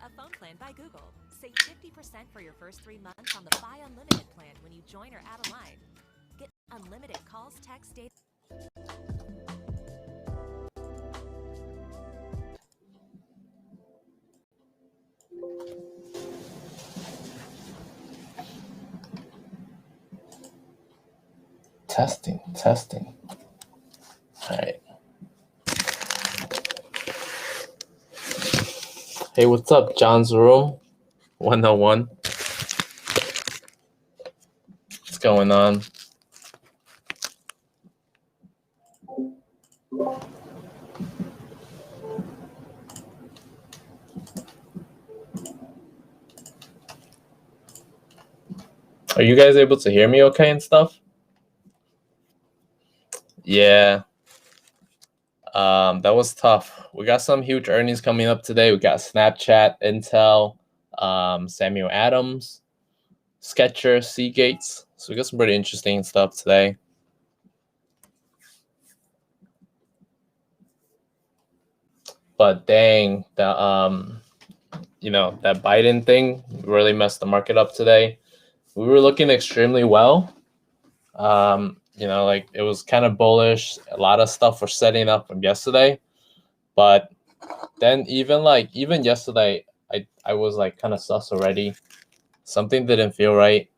A phone plan by Google. Save 50% for your first 3 months on the Buy Unlimited plan when you join or add a line. Get unlimited calls, text, data. Testing. All right. Hey, what's up, John's Room 101? What's going on? Are you guys able to hear me okay and stuff? Yeah. That was tough. We got some huge earnings coming up today. We got Snapchat, Intel, Samuel Adams, Skechers, Seagates. So we got some pretty interesting stuff today. But dang, that that Biden thing really messed the market up today. We were looking extremely well. Like it was kind of bullish. A lot of stuff was setting up from yesterday. But then even yesterday, I was like kind of sus already. Something didn't feel right.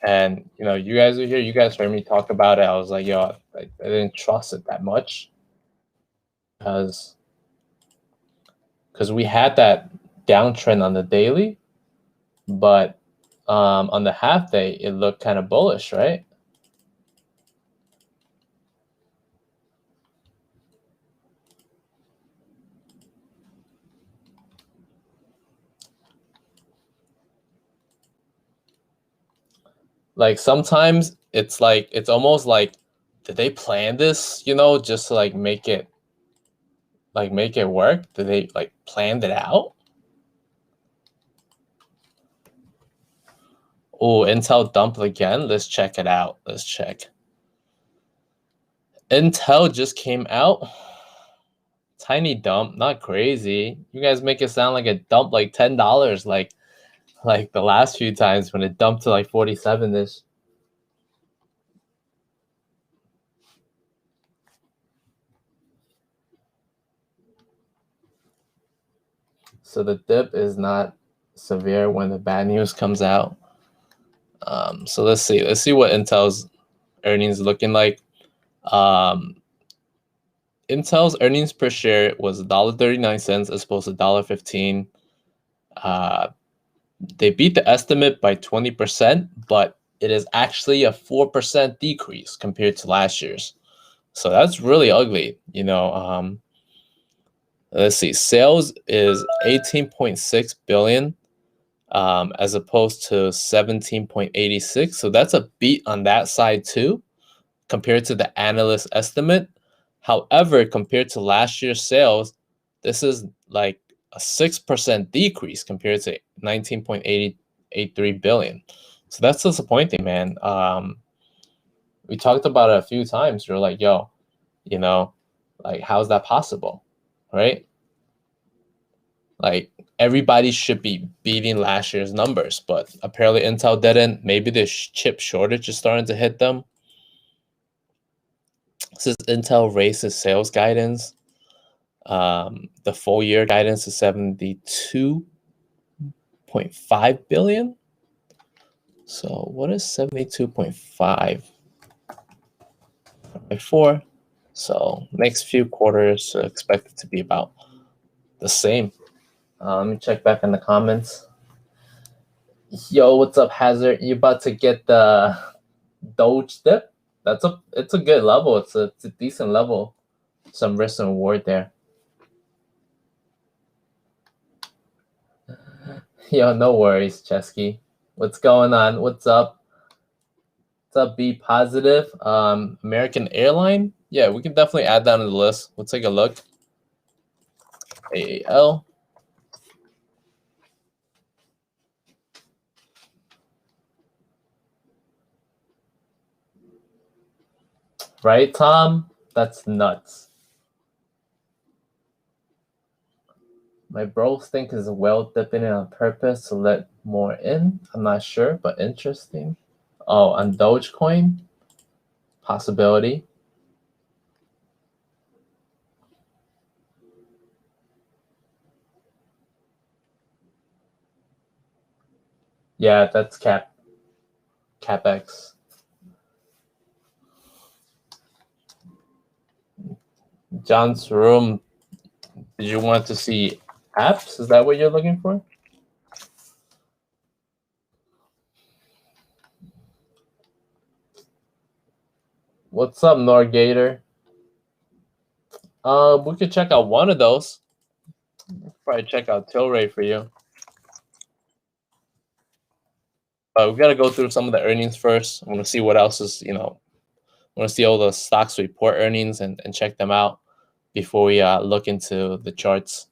And you guys are here. You guys heard me talk about it. I was like, yo, I didn't trust it that much because we had that downtrend on the daily, but on the half day it looked kind of bullish, right? Like sometimes it's almost like, did they plan this, just to make it work? Did they planned it out? Oh, Intel dumped again. Let's check it out. Let's check. Intel just came out. Tiny dump, not crazy. You guys make it sound like a dump like $10, like the last few times when it dumped to like 47-ish. So the dip is not severe when the bad news comes out. So let's see what Intel's earnings looking like. Intel's earnings per share was $1.39 as opposed to $1.15. They beat the estimate by 20%, but it is actually a 4% decrease compared to last year's. So that's really ugly. Let's see. Sales is 18.6 billion, as opposed to 17.86. So that's a beat on that side too, compared to the analyst estimate. However, compared to last year's sales, this is like a 6% decrease compared to 19.83 billion. So that's disappointing, man. We talked about it a few times. You're like, yo, how's that possible? Right? Like everybody should be beating last year's numbers, but apparently Intel didn't. Maybe the chip shortage is starting to hit them. This is Intel raises sales guidance. The full year guidance is 72.5 billion. So what is 72.5? 4. So next few quarters expect it to be about the same. Let me check back in the comments. Yo, what's up, Hazard? You about to get the Doge dip? It's a good level. It's a decent level. Some risk and reward there. Yo, no worries, Chesky. What's going on? What's up? What's up, Be Positive? American Airline? Yeah, we can definitely add that on the list. We'll take a look. AAL. Right, Tom? That's nuts. My bros think is a whale dipping it on purpose to let more in. I'm not sure, but interesting. Oh, on Dogecoin? Possibility. Yeah, that's CapEx. John's room. Did you want to see apps? Is that what you're looking for? What's up, Norgator? We could check out one of those. Probably check out Tilray for you. But we got to go through some of the earnings first. I want to see what else is, I want to see all the stocks report earnings and check them out before we look into the charts.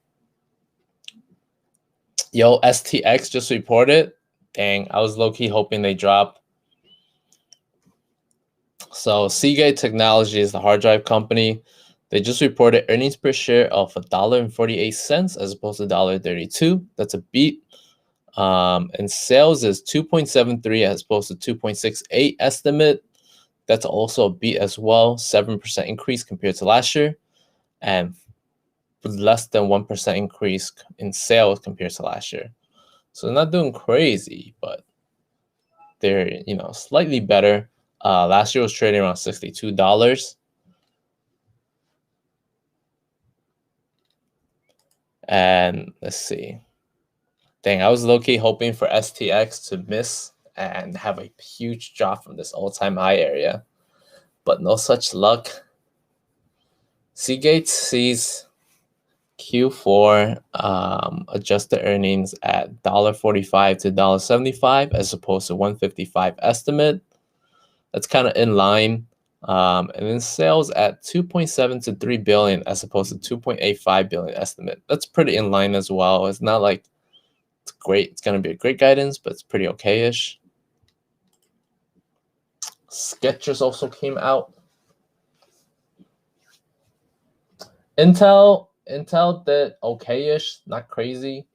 Yo, STX just reported. Dang, I was low-key hoping they drop. So Seagate Technology is the hard drive company. They just reported earnings per share of $1.48 as opposed to $1.32. That's a beat. And sales is 2.73 as opposed to 2.68 estimate. That's also a beat as well. 7% increase compared to last year, and less than 1% increase in sales compared to last year. So they're not doing crazy, but they're slightly better. Last year was trading around $62. And let's see. Dang, I was low-key hoping for STX to miss and have a huge drop from this all-time high area, but no such luck. Seagate sees Q4 adjusted earnings at $1.45 to $1.75 as opposed to $1.55 estimate. That's kind of in line. And then sales at 2.7 to 3 billion as opposed to 2.85 billion estimate. That's pretty in line as well. It's not like it's great. It's going to be a great guidance, but it's pretty okay-ish. Skechers also came out. Intel did okay-ish, not crazy.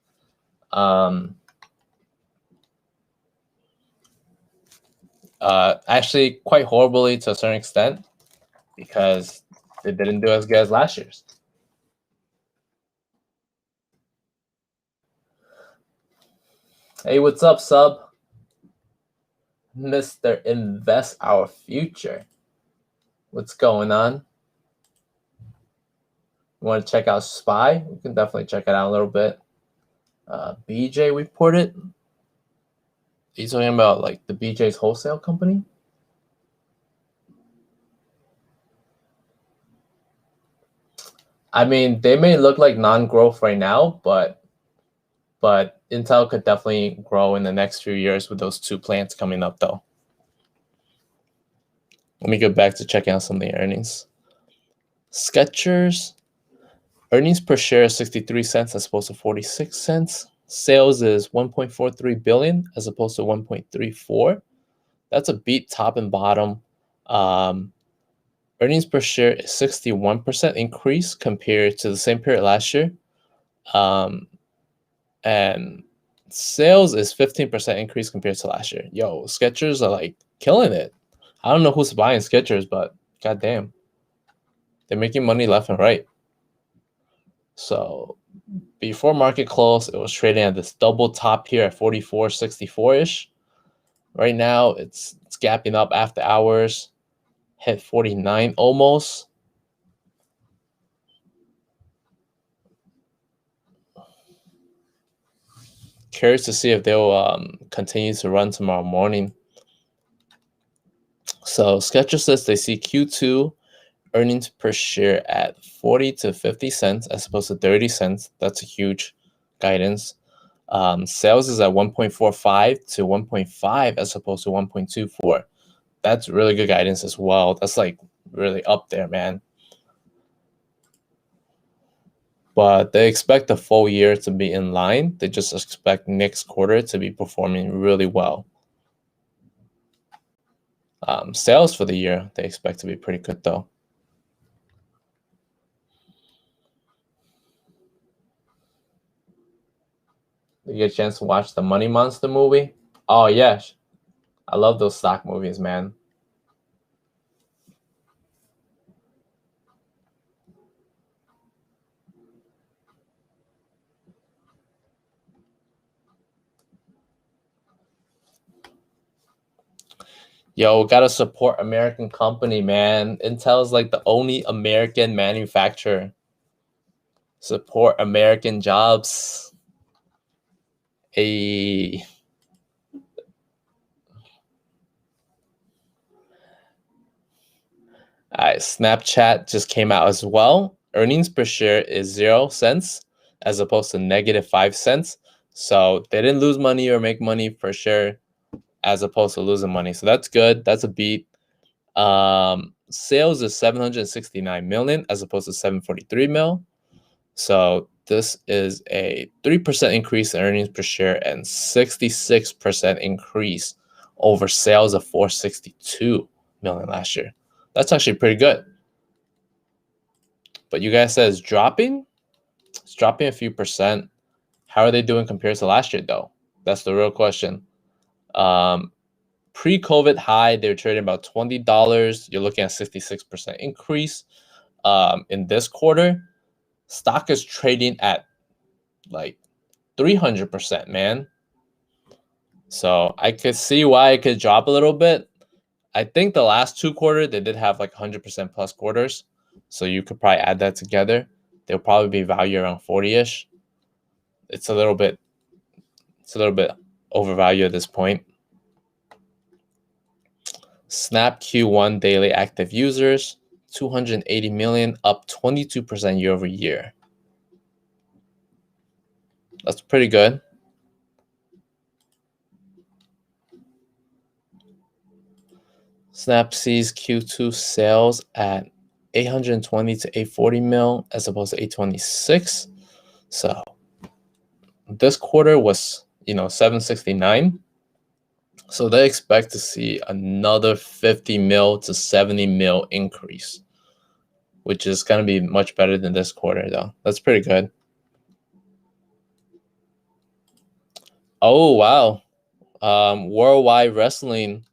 Actually quite horribly to a certain extent because they didn't do as good as last year's. Hey, what's up, sub? Mr. Invest Our Future. What's going on? You want to check out SPY? We can definitely check it out a little bit. BJ reported. Are you talking about like the BJ's wholesale company? I mean, they may look like non-growth right now, but Intel could definitely grow in the next few years with those two plants coming up, though. Let me go back to checking out some of the earnings. Skechers, earnings per share is 63 cents as opposed to 46 cents. Sales is 1.43 billion as opposed to 1.34. That's a beat top and bottom. Earnings per share is 61% increase compared to the same period last year. And sales is 15% increase compared to last year. Yo, Skechers are like killing it. I don't know who's buying Skechers, but goddamn, they're making money left and right. So before market close, it was trading at this double top here at 44.64-ish. Right now, it's gapping up after hours, hit 49 almost. Curious to see if they'll continue to run tomorrow morning. So Skechers says they see Q2 earnings per share at 40 to 50 cents as opposed to 30 cents. That's a huge guidance. Sales is at 1.45 to 1.5 as opposed to 1.24. That's really good guidance as well. That's like really up there, man. But they expect the full year to be in line. They just expect next quarter to be performing really well. Sales for the year, they expect to be pretty good, though. Did you get a chance to watch the Money Monster movie? Oh yeah, I love those stock movies, man. Yo, gotta support American company, man. Intel's like the only American manufacturer. Support American jobs. A Snapchat just came out as well. Earnings per share is 0 cents as opposed to -5 cents. So they didn't lose money or make money per share as opposed to losing money. So that's good. That's a beat. Sales is 769 million as opposed to 743 mil. So this is a 3% increase in earnings per share and 66% increase over sales of 462 million last year. That's actually pretty good. But you guys said it's dropping? It's dropping a few percent. How are they doing compared to last year though? That's the real question. Pre-COVID high, they were trading about $20. You're looking at 66% increase. In this quarter, stock is trading at like 300%, man. So I could see why it could drop a little bit. I think the last 2 quarters, they did have like 100% plus quarters. So you could probably add that together. They'll probably be valued around 40-ish. It's a little bit overvalued at this point. Snap Q1 daily active users, 280 million, up 22% year over year. That's pretty good. Snap sees Q2 sales at 820 to 840 mil as opposed to 826. So this quarter was, 769. So they expect to see another 50 mil to 70 mil increase, which is going to be much better than this quarter, though. That's pretty good. Oh, wow. Worldwide Wrestling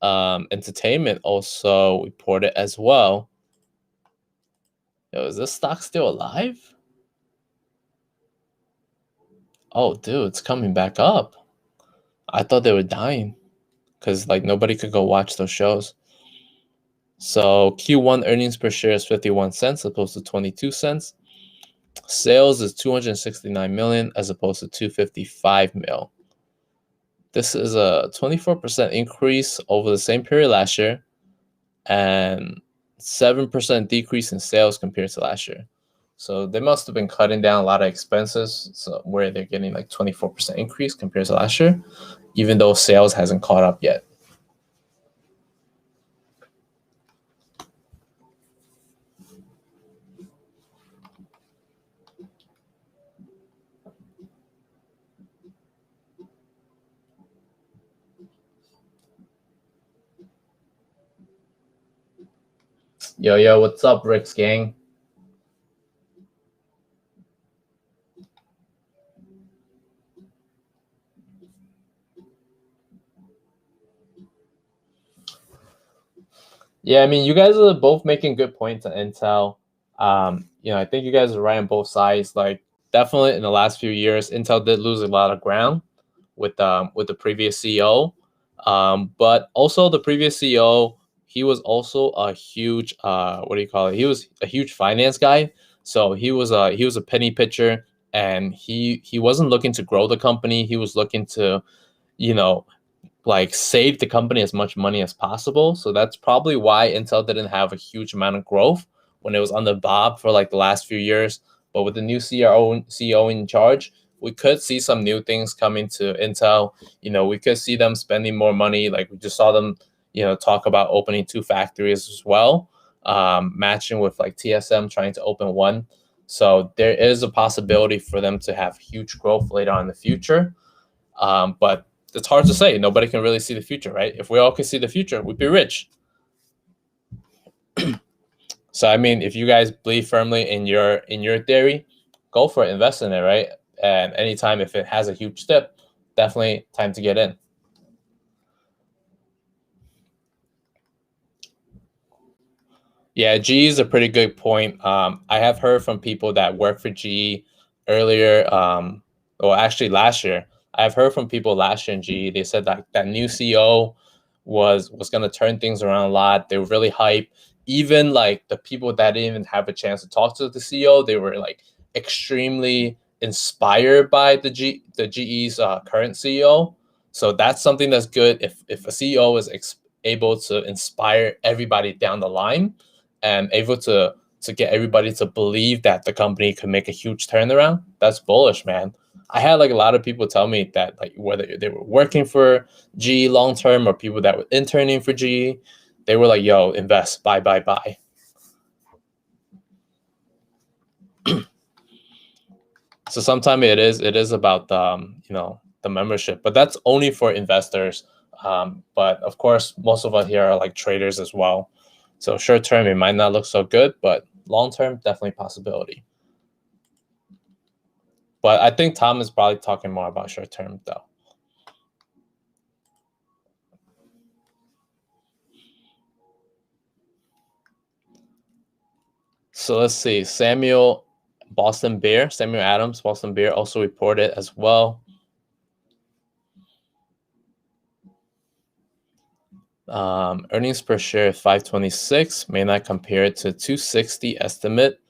Entertainment also reported as well. Yo, is this stock still alive? Oh, dude, it's coming back up. I thought they were dying because nobody could go watch those shows. So Q1 earnings per share is 51 cents opposed to 22 cents. Sales is 269 million as opposed to 255 mil. This is a 24% increase over the same period last year and 7% decrease in sales compared to last year. So they must have been cutting down a lot of expenses, so where they're getting 24% increase compared to last year, even though sales hasn't caught up yet. Yo, what's up, Rick's gang? Yeah, I mean, you guys are both making good points on Intel. I think you guys are right on both sides. Definitely in the last few years, Intel did lose a lot of ground with the previous CEO. But also the previous CEO, he was also a huge what do you call it? He was a huge finance guy. So he was a penny pitcher, and he wasn't looking to grow the company. He was looking to, you know, save the company as much money as possible. So that's probably why Intel didn't have a huge amount of growth when it was on the bob for the last few years. But with the new CEO in charge, we could see some new things coming to Intel. We could see them spending more money. We just saw them, talk about opening 2 factories as well, matching with TSM trying to open 1. So there is a possibility for them to have huge growth later on in the future. But it's hard to say. Nobody can really see the future, right? If we all could see the future, we'd be rich. So I mean, if you guys believe firmly in your theory, go for it, invest in it, right? And anytime if it has a huge dip, definitely time to get in. Yeah, GE is a pretty good point. I have heard from people that work for GE earlier, well, actually last year. I've heard from people last year in GE. They said that that new CEO was going to turn things around a lot. They were really hyped. Even like the people that didn't even have a chance to talk to the CEO, they were like extremely inspired by the GE's current CEO. So that's something that's good. If a CEO is able to inspire everybody down the line and able to get everybody to believe that the company could make a huge turnaround, that's bullish, man. I had like a lot of people tell me that like whether they were working for GE long term or people that were interning for GE, they were like, "Yo, invest, buy, buy, buy." So sometimes it is about the membership, but that's only for investors. But of course, most of us here are like traders as well. So short term, it might not look so good, but long term, definitely possibility. But I think Tom is probably talking more about short term though. So let's see. Samuel Adams, Boston Bear also reported as well. Earnings per share 526, may not compare to 260 estimate.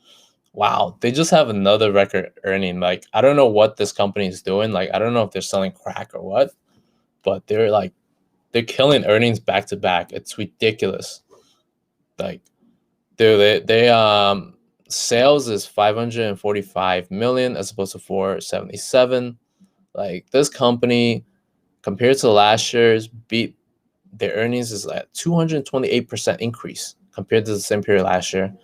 Wow, they just have another record earning. Like, I don't know what this company is doing. Like, I don't know if they're selling crack or what, but they're killing earnings back to back. It's ridiculous. Like, they sales is 545 million as opposed to 477. Like, this company compared to last year's beat, their earnings is at 228% increase compared to the same period last year.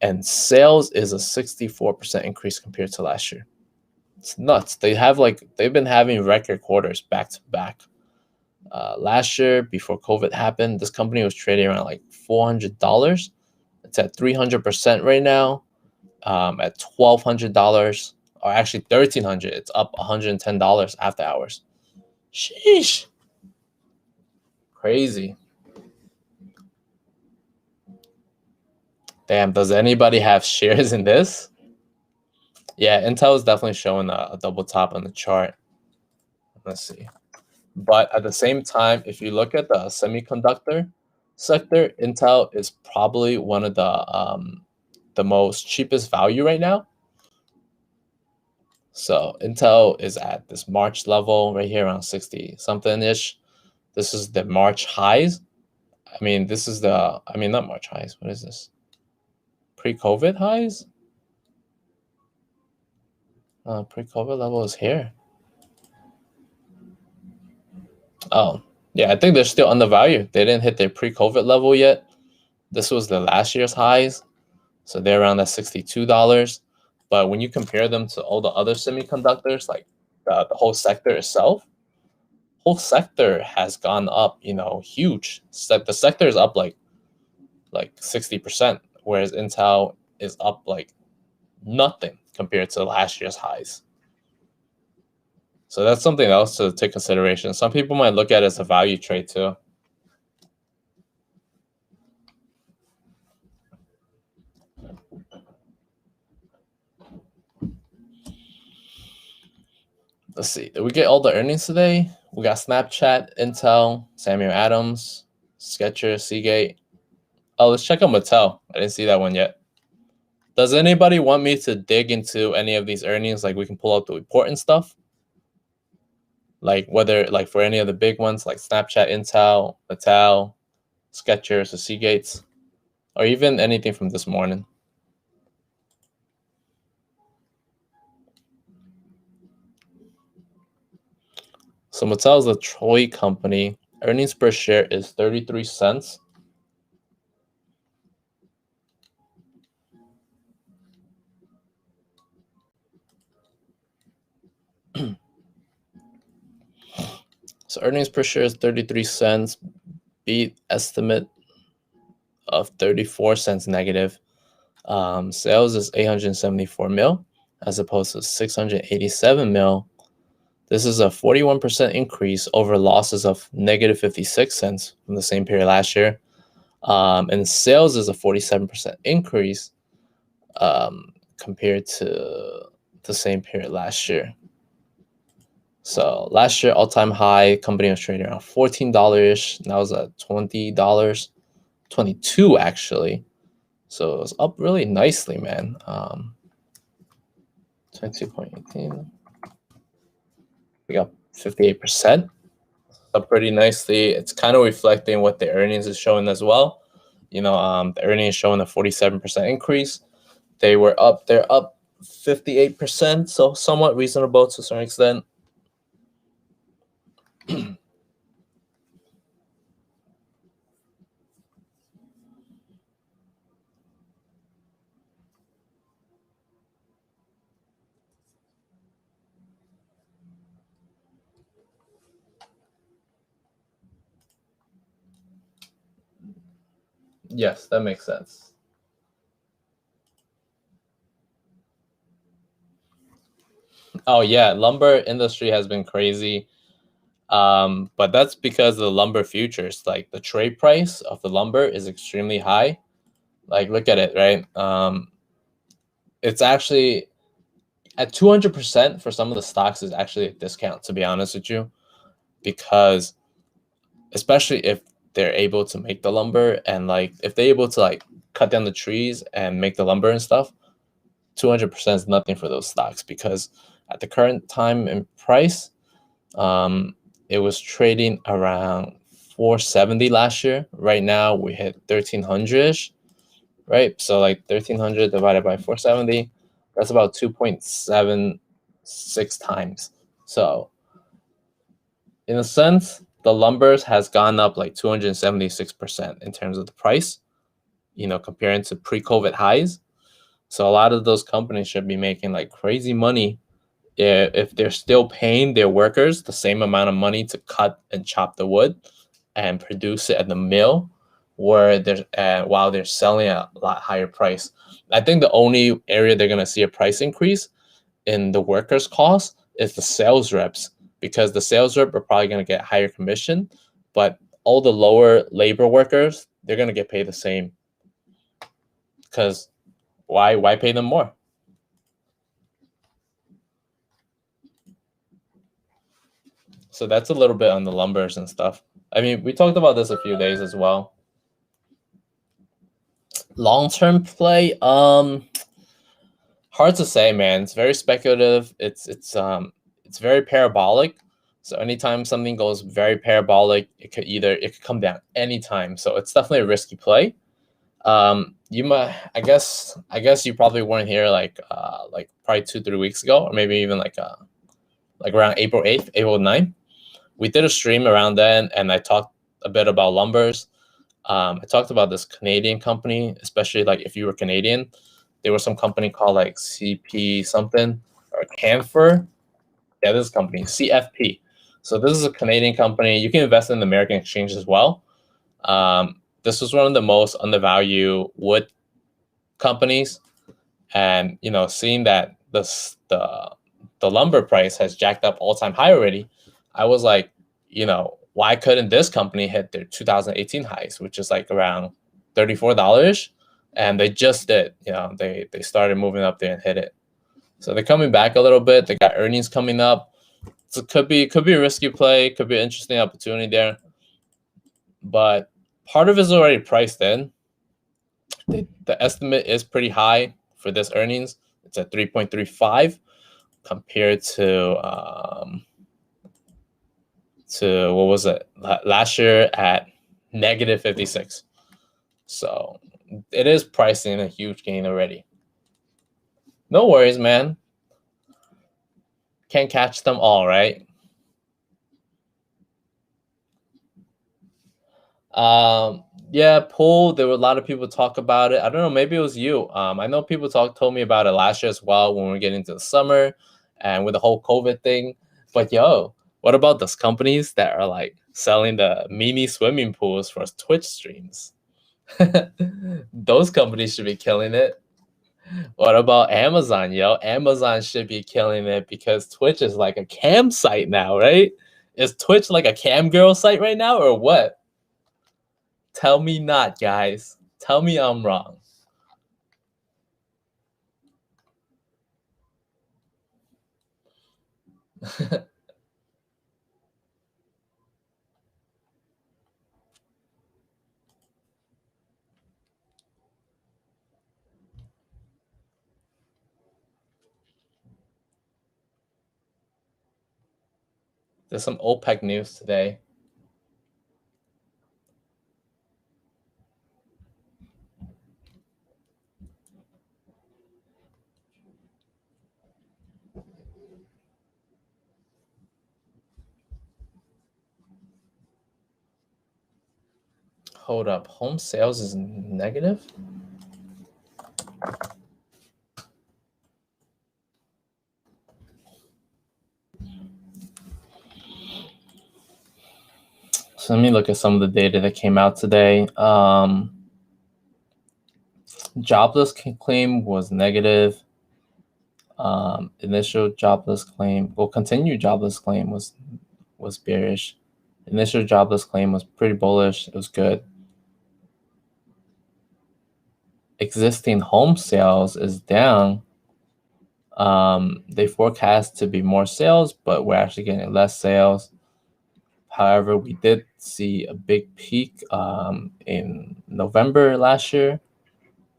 And sales is a 64% increase compared to last year. It's nuts. They've been having record quarters back to back. Last year, before COVID happened, this company was trading around like $400. It's at 300% right now, at $1,200, or actually $1,300. It's up $110 after hours. Sheesh, crazy. Damn, does anybody have shares in this? Yeah, Intel is definitely showing a double top on the chart. Let's see. But at the same time, if you look at the semiconductor sector, Intel is probably one of the most cheapest value right now. So Intel is at this March level right here around 60 something ish. This is the March highs. I mean, not March highs. What is this? Pre-COVID highs? Pre-COVID level is here. Oh, yeah, I think they're still undervalued. They didn't hit their pre-COVID level yet. This was the last year's highs. So they're around that $62. But when you compare them to all the other semiconductors, like the whole sector itself, whole sector has gone up, huge. The sector is up like 60%, whereas Intel is up like nothing compared to last year's highs. So that's something else to take consideration. Some people might look at it as a value trade too. Let's see. Did we get all the earnings today? We got Snapchat, Intel, Samuel Adams, Skechers, Seagate. Oh, let's check out Mattel. I didn't see that one yet. Does anybody want me to dig into any of these earnings? Like we can pull out the report and stuff? Like whether like for any of the big ones like Snapchat, Intel, Mattel, Skechers, or Seagates, or even anything from this morning. So Mattel is a Troy company. Earnings per share is 33 cents. So earnings per share is 33 cents. Beat estimate of 34 cents negative. Sales is 874 mil. as opposed to 687 mil. This is a 41% increase over losses of negative 56 cents from the same period last year. And sales is a 47% increase compared to the same period last year. So last year, all-time high, company was trading around $14. Now it's at $20, 22 actually. So it was up really nicely, man. 22.18. We got 58%. Up pretty nicely. It's kind of reflecting what the earnings is showing as well. The earnings showing a 47% increase. They're up 58%, so somewhat reasonable to a certain extent. Yes, that makes sense. Oh yeah, lumber industry has been crazy. But that's because of the lumber futures. Like the trade price of the lumber is extremely high. Like look at it, right? It's actually at 200% for some of the stocks is actually a discount, to be honest with you, because especially if they're able to make the lumber and like if they're able to like cut down the trees and make the lumber and stuff, 200% is nothing for those stocks because at the current time and price, it was trading around 470 last year. Right now we hit 1300-ish, right? So like 1300 divided by 470, that's about 2.76 times. So in a sense, the lumbers has gone up like 276% in terms of the price, comparing to pre-COVID highs. So a lot of those companies should be making like crazy money if they're still paying their workers the same amount of money to cut and chop the wood and produce it at the mill, where while they're selling at a lot higher price. I think the only area they're gonna see a price increase in the workers' cost is the sales reps, because the sales rep are probably gonna get higher commission, but all the lower labor workers, they're gonna get paid the same. Because why pay them more? So that's a little bit on the lumbers and stuff. I mean, we talked about this a few days as well. Long-term play, hard to say, man. It's very speculative. It's very parabolic. So anytime something goes very parabolic, it could come down anytime. So it's definitely a risky play. You might, I guess you probably weren't here like probably 2-3 weeks ago, or maybe even like around April 8th, April 9th. We did a stream around then, and I talked a bit about lumbers. I talked about this Canadian company, especially like if you were Canadian, there was some company called like CP something or Canfor. Yeah, this company, CFP. So this is a Canadian company. You can invest in the American exchange as well. This was one of the most undervalued wood companies, and seeing that the lumber price has jacked up all-time high already, I was like, why couldn't this company hit their 2018 highs, which is like around $34? And they just did. They started moving up there and hit it. So they're coming back a little bit. They got earnings coming up. So it could be a risky play, could be an interesting opportunity there. But part of it is already priced in. The estimate is pretty high for this earnings. It's at 3.35 compared to what was it last year at negative 56. So it is pricing a huge gain already. No worries, man. Can't catch them all, right? Yeah, pool. There were a lot of people talk about it. I don't know, maybe it was you. I know people told me about it last year as well when we were getting into the summer and with the whole COVID thing. But yo, what about those companies that are like selling the mini swimming pools for Twitch streams? Those companies should be killing it. What about Amazon, yo? Amazon should be killing it because Twitch is like a cam site now, right? Is Twitch like a cam girl site right now or what? Tell me not, guys. Tell me I'm wrong. There's some OPEC news today. Hold up. Home sales is negative? So let me look at some of the data that came out today. Jobless claim was negative. Initial jobless claim, well, continued jobless claim was bearish. Initial jobless claim was pretty bullish. It was good. Existing home sales is down. They forecast to be more sales, but we're actually getting less sales. However, we did see a big peak in November last year.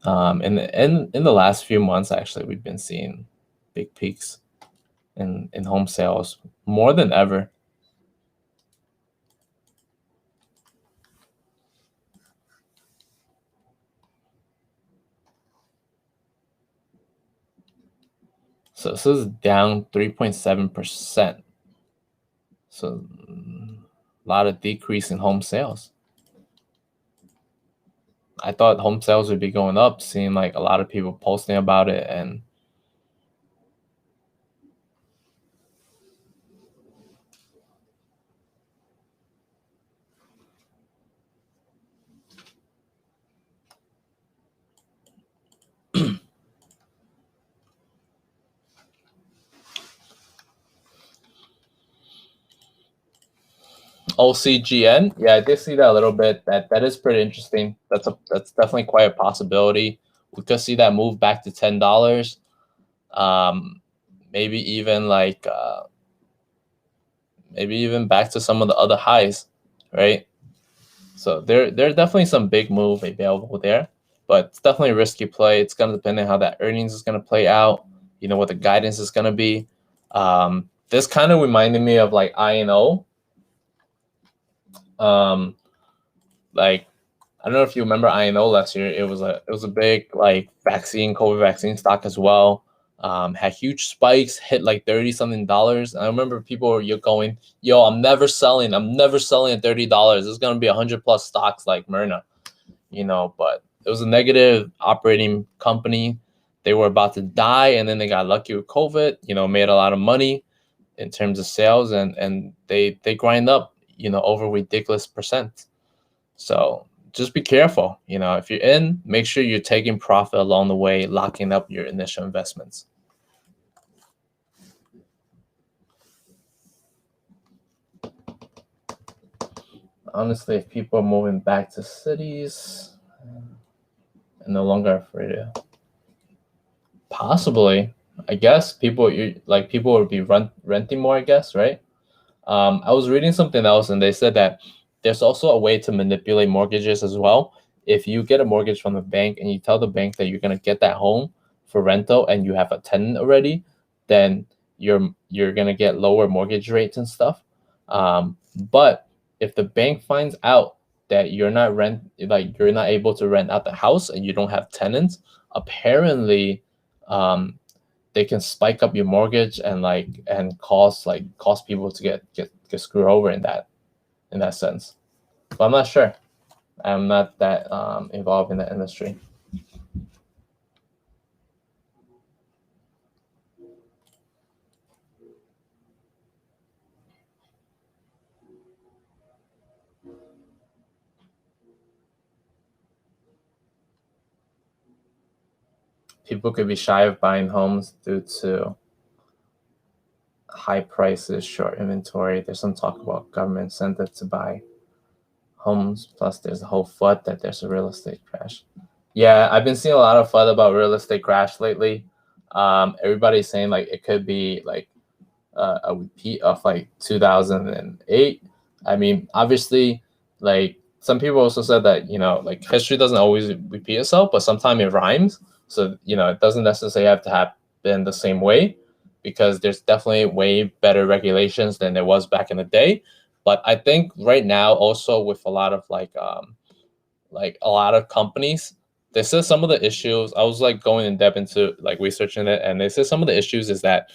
In the last few months, actually, we've been seeing big peaks in home sales more than ever. So this is down 3.7%. So a lot of decrease in home sales. I thought home sales would be going up, seeing like a lot of people posting about it, and OCGN, yeah, I did see that a little bit. That is pretty interesting. That's definitely quite a possibility. We could see that move back to $10. Maybe even like maybe even back to some of the other highs, right? So there's definitely some big move available there, but it's definitely a risky play. It's gonna depend on how that earnings is gonna play out. You know what the guidance is gonna be. This kind of reminded me of like INO. Like I don't know if you remember INO last year. It was a big like COVID vaccine stock as well. Had huge spikes, hit like 30 something dollars. I remember people were going, "Yo, I'm never selling. I'm never selling at $30. There's gonna be 100 plus stocks like Myrna." But it was a negative operating company. They were about to die, and then they got lucky with COVID. Made a lot of money in terms of sales, and they grind up, over ridiculous percent. So just be careful. If you're in, make sure you're taking profit along the way, locking up your initial investments. Honestly, if people are moving back to cities and no longer afraid to, possibly, I guess people would be renting more, I guess, right? I was reading something else, and they said that there's also a way to manipulate mortgages as well. If you get a mortgage from the bank and you tell the bank that you're gonna get that home for rental and you have a tenant already, then you're gonna get lower mortgage rates and stuff. But if the bank finds out that you're not able to rent out the house and you don't have tenants, apparently, they can spike up your mortgage and cause people to get screwed over in that sense. But I'm not sure. I'm not that involved in the industry. people could be shy of buying homes due to high prices, short inventory. There's some talk about government incentive to buy homes. Plus, there's a whole FUD that there's a real estate crash. Yeah, I've been seeing a lot of FUD about real estate crash lately. Everybody's saying like it could be like a repeat of like 2008. I mean, obviously, like some people also said that, you know, like history doesn't always repeat itself, but sometimes it rhymes. So, you know, it doesn't necessarily have to happen the same way, because there's definitely way better regulations than there was back in the day. But I think right now also with a lot of like a lot of companies, they said some of the issues. I was like going in depth into like researching it, and they said some of the issues is that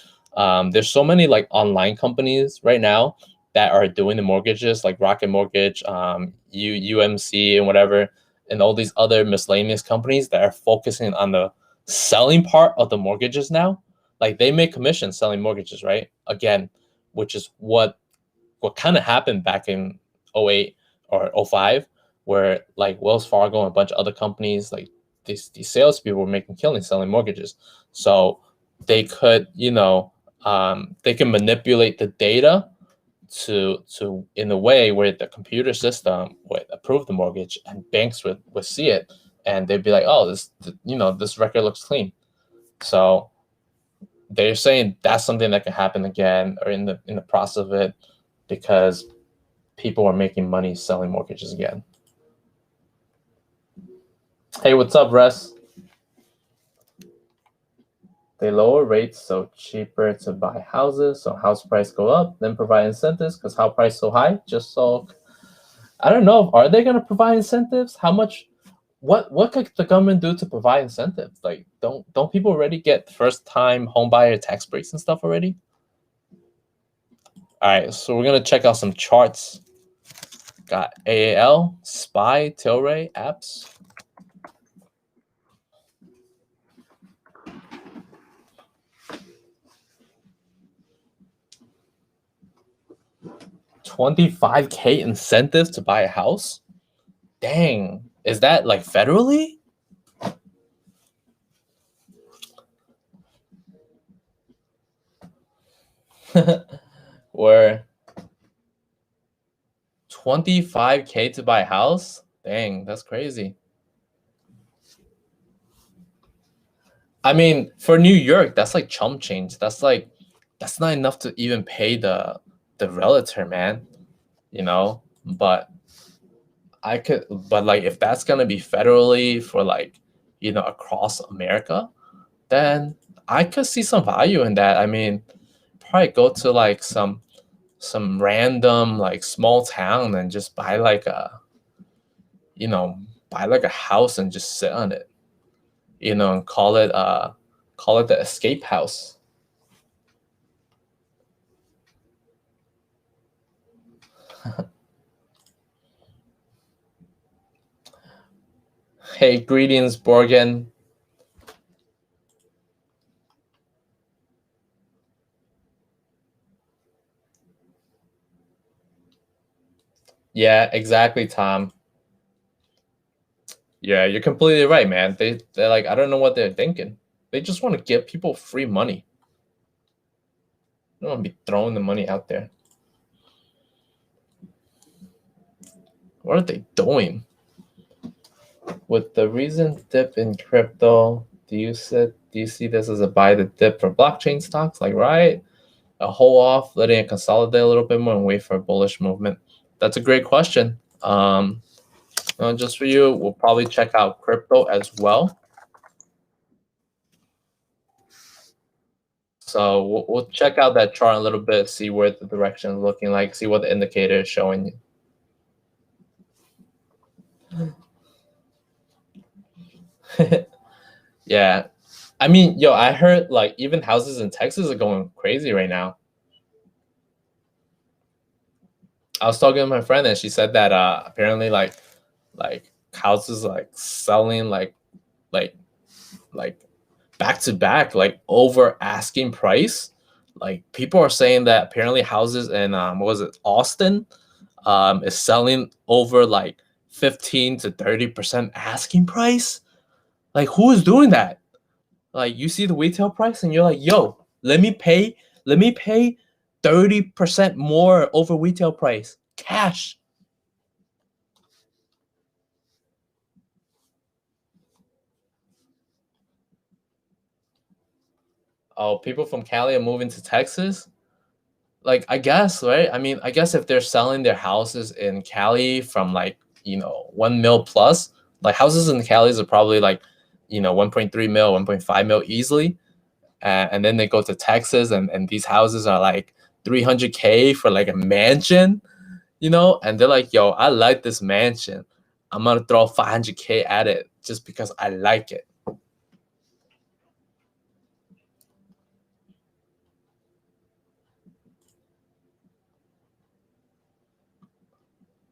there's so many like online companies right now that are doing the mortgages, like Rocket Mortgage, UMC, and whatever, and all these other miscellaneous companies that are focusing on the selling part of the mortgages now. Like they make commissions selling mortgages, right? Again, which is what kind of happened back in '08 or '05, where like Wells Fargo and a bunch of other companies, like these salespeople were making killing selling mortgages. So they could, you know, they can manipulate the data to in a way where the computer system would approve the mortgage and banks would see it, and they'd be like, oh, this, you know, this record looks clean. So they're saying that's something that can happen again, or in the process of it, because people are making money selling mortgages again. Hey, what's up, Russ? They lower rates so cheaper to buy houses, so house price go up, then provide incentives because house price so high. Just so I don't know, are they gonna provide incentives? How much? What could the government do to provide incentives? Like, don't people already get first time home buyer tax breaks and stuff already? All right, so we're gonna check out some charts. Got AAL, SPY, Tilray, apps. $25K incentives to buy a house? Dang, is that like federally? Or 25K to buy a house? Dang, that's crazy. I mean, for New York, that's like chump change. That's not enough to even pay the realtor, man. You know, but like if that's gonna be federally for like, you know, across America, then I could see some value in that. I mean, probably go to like some random like small town and just buy like a, you know, buy like a house and just sit on it, you know, and call it the escape house. Hey, greetings, Borgen. Yeah, exactly, Tom. Yeah, you're completely right, man. They're like, I don't know what they're thinking. They just want to give people free money. They don't want to be throwing the money out there. What are they doing? With the recent dip in crypto, do you see this as a buy the dip for blockchain stocks? Like, right, a hold off, letting it consolidate a little bit more and wait for a bullish movement? That's a great question. Just for you, we'll probably check out crypto as well. So we'll check out that chart a little bit, see where the direction is looking like, see what the indicator is showing you. Yeah. I mean, yo, I heard like even houses in Texas are going crazy right now. I was talking to my friend and she said that apparently like houses like selling like back to back, like over asking price. Like people are saying that apparently houses in what was it, Austin, is selling over like 15 to 30% asking price. Like who is doing that? Like you see the retail price and you're like, yo, let me pay 30% more over retail price. Cash. Oh, people from Cali are moving to Texas? Like, I guess, right? I mean, I guess if they're selling their houses in Cali from like, 1 mil plus, like houses in Cali are probably like, 1.3 mil, 1.5 mil easily. And then they go to Texas and these houses are like 300K for like a mansion, and they're like, yo, I like this mansion. I'm gonna throw 500K at it just because I like it.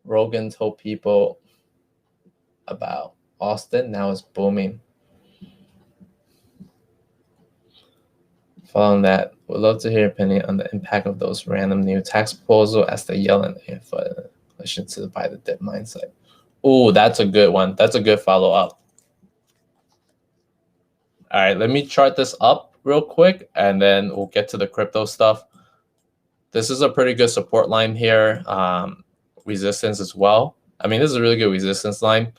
Rogan told people about Austin, now it's booming. Following that, would love to hear your opinion on the impact of those random new tax proposal as they yell in relation to the buy the dip mindset. Oh, that's a good one. That's a good follow up. All right, let me chart this up real quick and then we'll get to the crypto stuff. This is a pretty good support line here. Resistance as well. I mean, this is a really good resistance line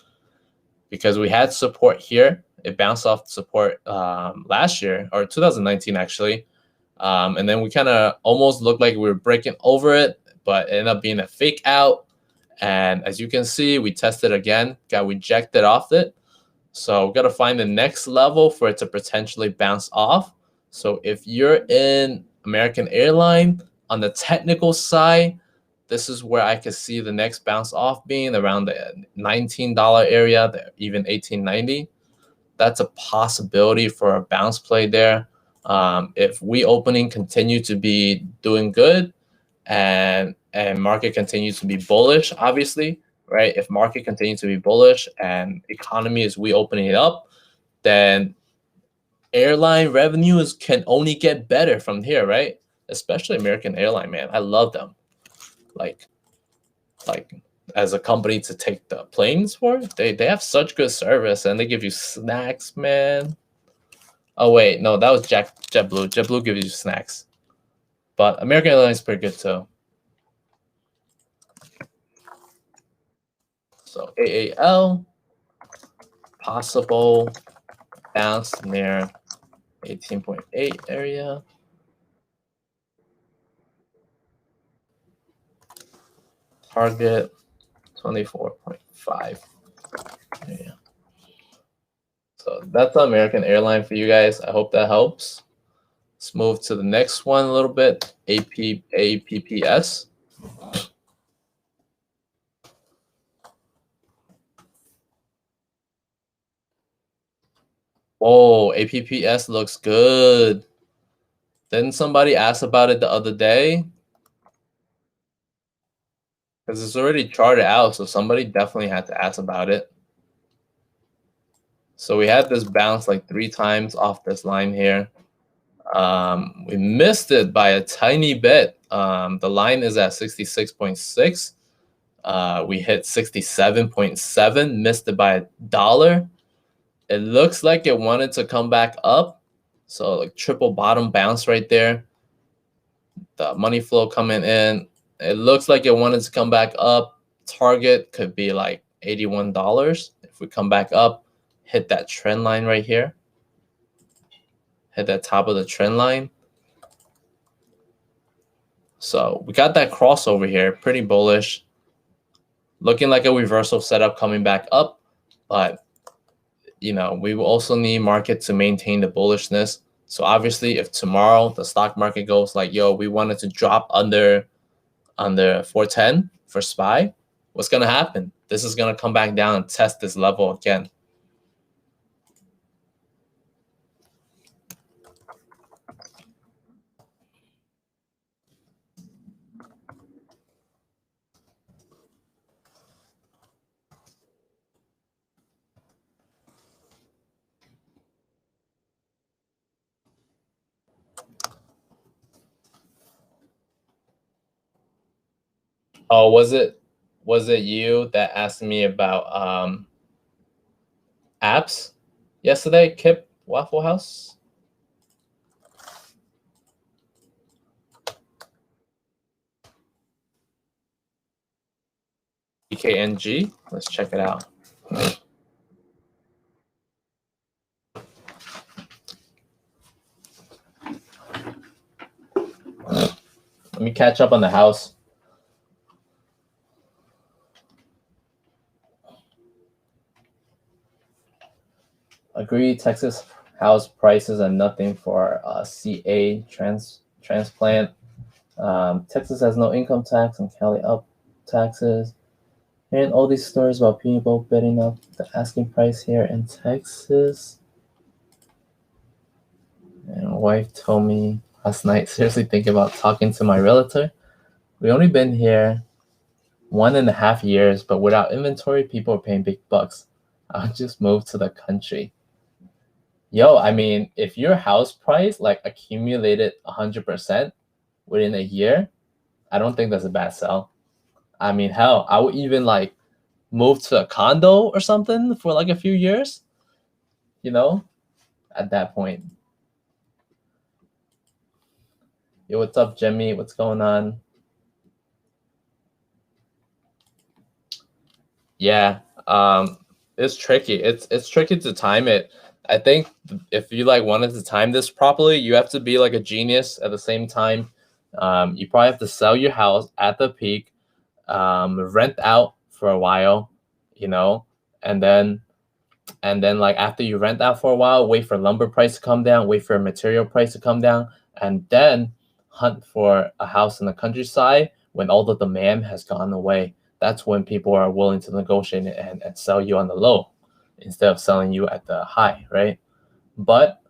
because we had support here. It bounced off support last year or 2019 actually. And then we kind of almost looked like we were breaking over it, but it ended up being a fake out. And as you can see, we tested again, got rejected off it. So we got to find the next level for it to potentially bounce off. So if you're in American Airline on the technical side, this is where I could see the next bounce off being around the $19 area, even $18.90. That's a possibility for a bounce play there. If we opening continue to be doing good and market continues to be bullish, obviously, right? If market continues to be bullish and economy is we opening it up, then airline revenues can only get better from here, right? Especially American Airline, man. I love them. Like as a company to take the planes for, they have such good service and they give you snacks, man. Oh wait, no, that was JetBlue. JetBlue gives you snacks, but American Airlines is pretty good too. So AAL, possible bounce near 18.8 area. Target 24.5 area. So that's the American Airline for you guys. I hope that helps. Let's move to the next one a little bit. APPS. Whoa, APPS looks good. Didn't somebody ask about it the other day? Because it's already charted out, so somebody definitely had to ask about it. So we had this bounce like 3 times off this line here. We missed it by a tiny bit. The line is at 66.6. We hit 67.7, missed it by $1. It looks like it wanted to come back up. So like triple bottom bounce right there. The money flow coming in. It looks like it wanted to come back up. Target could be like $81. If we come back up, hit that trend line right here. Hit that top of the trend line. So we got that crossover here, pretty bullish. Looking like a reversal setup coming back up, but we will also need market to maintain the bullishness. So obviously, if tomorrow the stock market goes like, yo, we wanted to drop under 410 for SPY, what's gonna happen? This is gonna come back down and test this level again. Oh, was it you that asked me about apps yesterday, Kip Waffle House? BKNG. Let's check it out. Let me catch up on the house. Agree, Texas house prices are nothing for CA transplant. Texas has no income tax and Cali up taxes. And all these stories about people bidding up the asking price here in Texas. And my wife told me last night, seriously thinking about talking to my realtor. We only been here 1.5 years, but without inventory, people are paying big bucks. I'll just move to the country. Yo, I mean, if your house price like accumulated 100% within a year, I don't think that's a bad sell. I mean, hell, I would even like move to a condo or something for like a few years, you know, at that point. Yo, what's up, Jimmy? What's going on? Yeah, it's tricky. It's tricky to time it. I think if you like wanted to time this properly, you have to be like a genius at the same time. You probably have to sell your house at the peak, rent out for a while, you know, and then like after you rent out for a while, wait for lumber price to come down, wait for material price to come down, and then hunt for a house in the countryside when all the demand has gone away. That's when people are willing to negotiate and sell you on the low instead of selling you at the high, right? But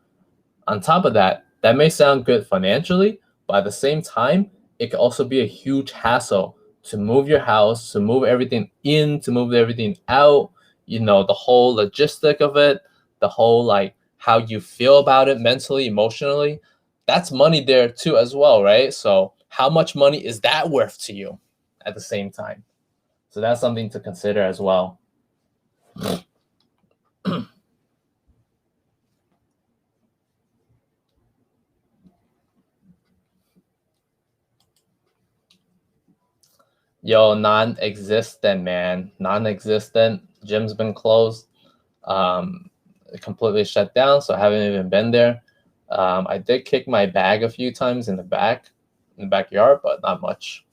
on top of that, that may sound good financially, but at the same time, it can also be a huge hassle to move your house, to move everything in, to move everything out, you know, the whole logistic of it, the whole like how you feel about it mentally, emotionally. That's money there too as well, right? So how much money is that worth to you at the same time? So that's something to consider as well. Yo, non-existent, man. Non-existent. Gym's been closed. Completely shut down, so I haven't even been there. I did kick my bag a few times in the backyard, but not much.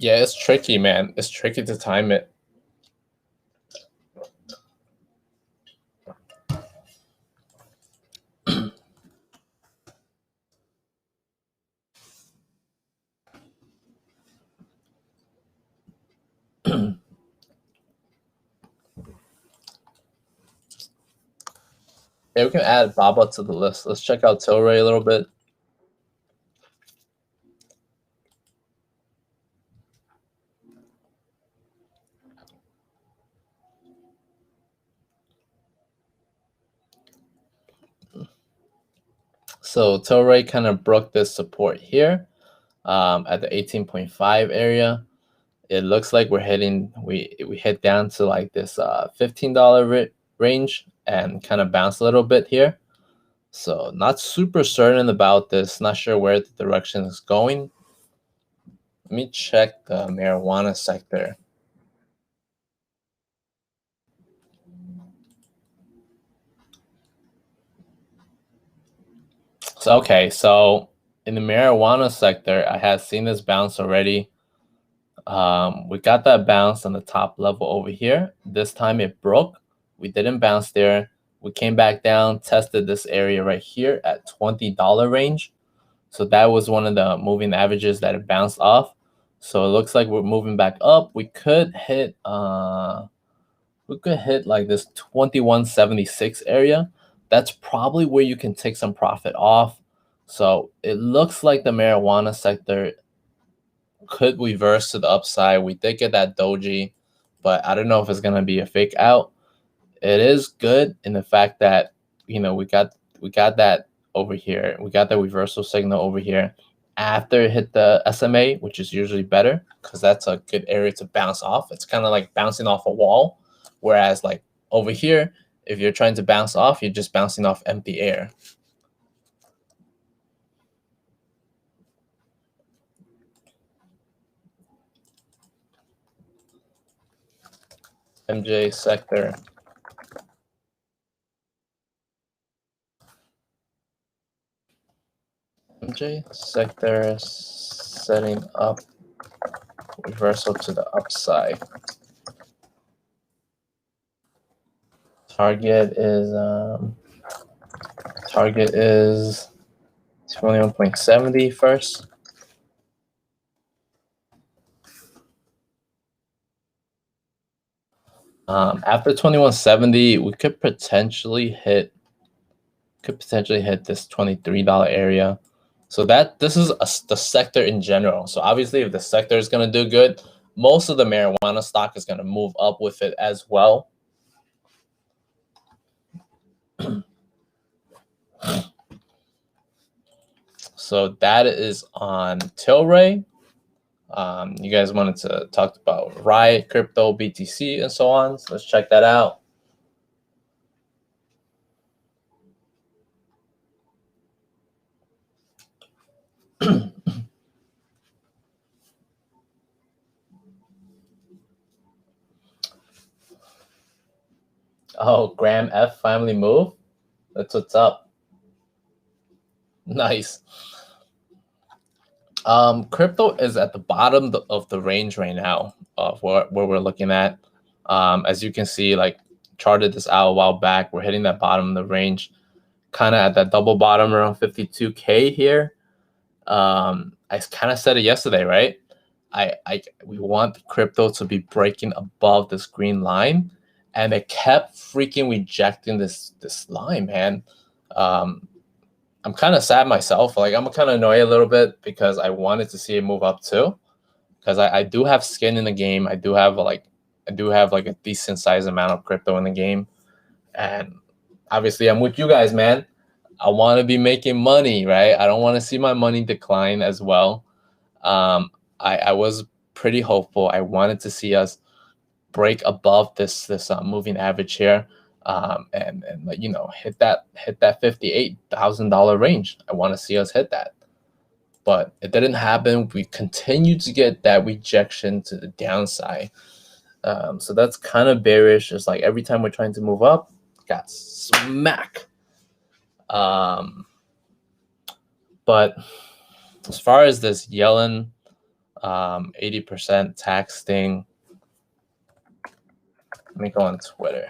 Yeah, it's tricky, man. It's tricky to time it. Yeah, we can add Baba to the list. Let's check out Tilray a little bit. So Tilray kind of broke this support here at the 18.5 area. It looks like we're heading, we hit down to like this $15 range and kind of bounce a little bit here. So not super certain about this. Not sure where the direction is going. Let me check the marijuana sector. So, okay, so in the marijuana sector, I had seen this bounce already. We got that bounce on the top level over here. This time it broke. We didn't bounce there. We came back down, tested this area right here at $20 range. So that was one of the moving averages that it bounced off. So it looks like we're moving back up. We could hit like this 2176 area. That's probably where you can take some profit off. So it looks like the marijuana sector could reverse to the upside. We did get that doji, but I don't know if it's gonna be a fake out. It is good in the fact that, you know, we got got that over here. We got the reversal signal over here after it hit the SMA, which is usually better because that's a good area to bounce off. It's kind of like bouncing off a wall, whereas like over here, if you're trying to bounce off, you're just bouncing off empty air. MJ sector. MJ sector setting up reversal to the upside. Target is 21.70 first. After 2170, we could potentially hit this $23 area. So this is the sector in general. So obviously, if the sector is going to do good, most of the marijuana stock is going to move up with it as well. So that is on Tilray. You guys wanted to talk about Riot, crypto, BTC, and so on. So let's check that out. Oh, Graham F finally moved. That's what's up. Nice. Crypto is at the bottom of the range right now of where we're looking at. As you can see, like charted this out a while back, we're hitting that bottom of the range, kind of at that double bottom around 52K here. I kind of said it yesterday, right? We want crypto to be breaking above this green line, and it kept freaking rejecting this line, man. I'm kind of sad myself. Like I'm kind of annoyed a little bit because I wanted to see it move up too, because I do have skin in the game. I do have like a decent size amount of crypto in the game, and obviously I'm with you guys, man. I want to be making money, right? I don't want to see my money decline as well. I was pretty hopeful. I wanted to see us break above this moving average here, and you know, hit that $58,000 range. I want to see us hit that, but it didn't happen. We continued to get that rejection to the downside. So that's kind of bearish. It's like every time we're trying to move up, got smack. But as far as this Yellen 80% tax thing, let me go on Twitter.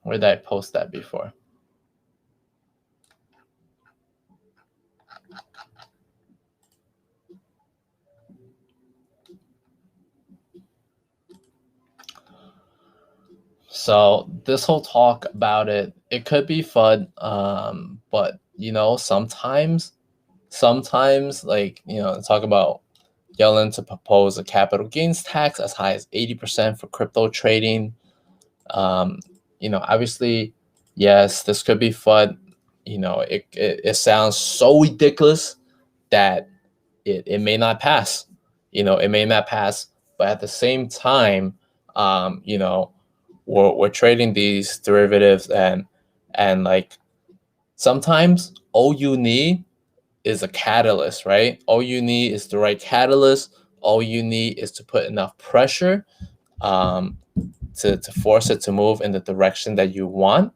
Where did I post that before? So this whole talk about it could be fun, but you know, sometimes, like, you know, talk about Yellen to propose a capital gains tax as high as 80% for crypto trading. You know, obviously, yes, this could be fun. You know, it sounds so ridiculous that it may not pass. You know, it may not pass, but at the same time, you know, we're trading these derivatives, and like sometimes all you need is a catalyst, right? All you need is the right catalyst. All you need is to put enough pressure to force it to move in the direction that you want.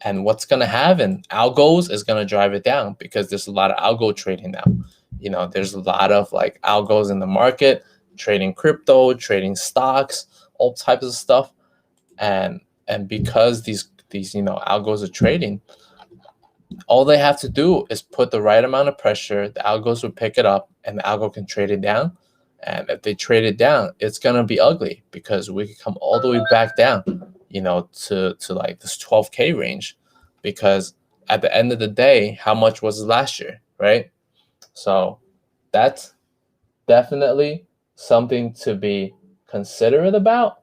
And what's going to happen? Algos is going to drive it down because there's a lot of algo trading now. You know, there's a lot of like algos in the market, trading crypto, trading stocks, all types of stuff. And because these you know, algos are trading, all they have to do is put the right amount of pressure. The algos will pick it up, and the algo can trade it down. And if they trade it down, it's gonna be ugly because we can come all the way back down, you know, to like this 12K range. Because at the end of the day, how much was it last year, right? So that's definitely something to be considerate about.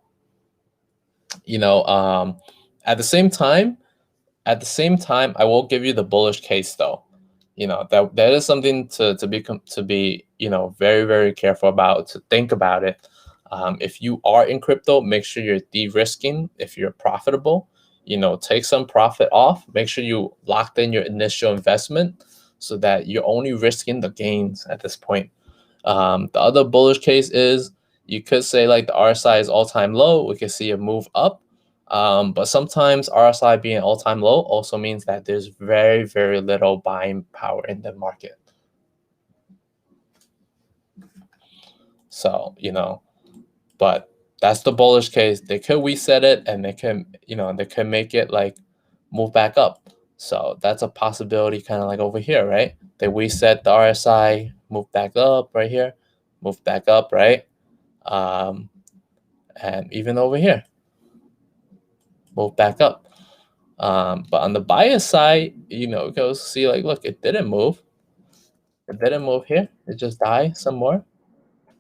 At the same time, I will give you the bullish case though. That is something to be very very careful about, to think about it. If you are in crypto, make sure you're de-risking. If you're profitable, take some profit off. Make sure you locked in your initial investment so that you're only risking the gains at this point. The other bullish case is you could say like the RSI is all-time low. We could see a move up. But sometimes RSI being all-time low also means that there's very, very little buying power in the market. So, but that's the bullish case. They could reset it and they can make it like move back up. So that's a possibility, kind of like over here, right? They reset the RSI, move back up right here, move back up, right? And even over here, move back up. But on the bias side, go see like, look, it didn't move. It didn't move here. It just died some more,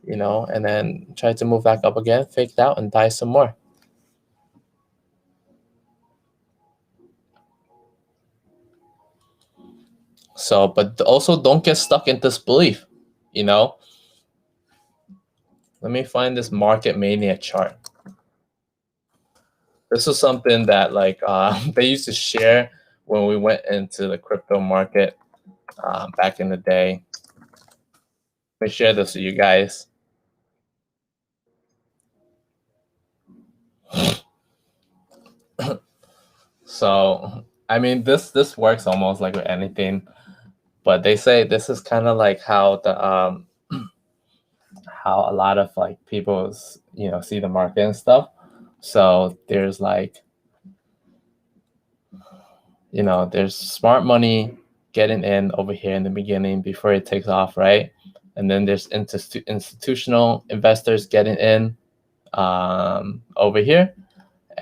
and then tried to move back up again, faked out and die some more. So, but also don't get stuck in this belief, Let me find this market mania chart. This is something that like they used to share when we went into the crypto market back in the day. Let me share this with you guys. So, I mean, this works almost like with anything, but they say this is kind of like how the how a lot of like people see the market and stuff. So there's like there's smart money getting in over here in the beginning before it takes off, right? And then there's institutional investors getting in over here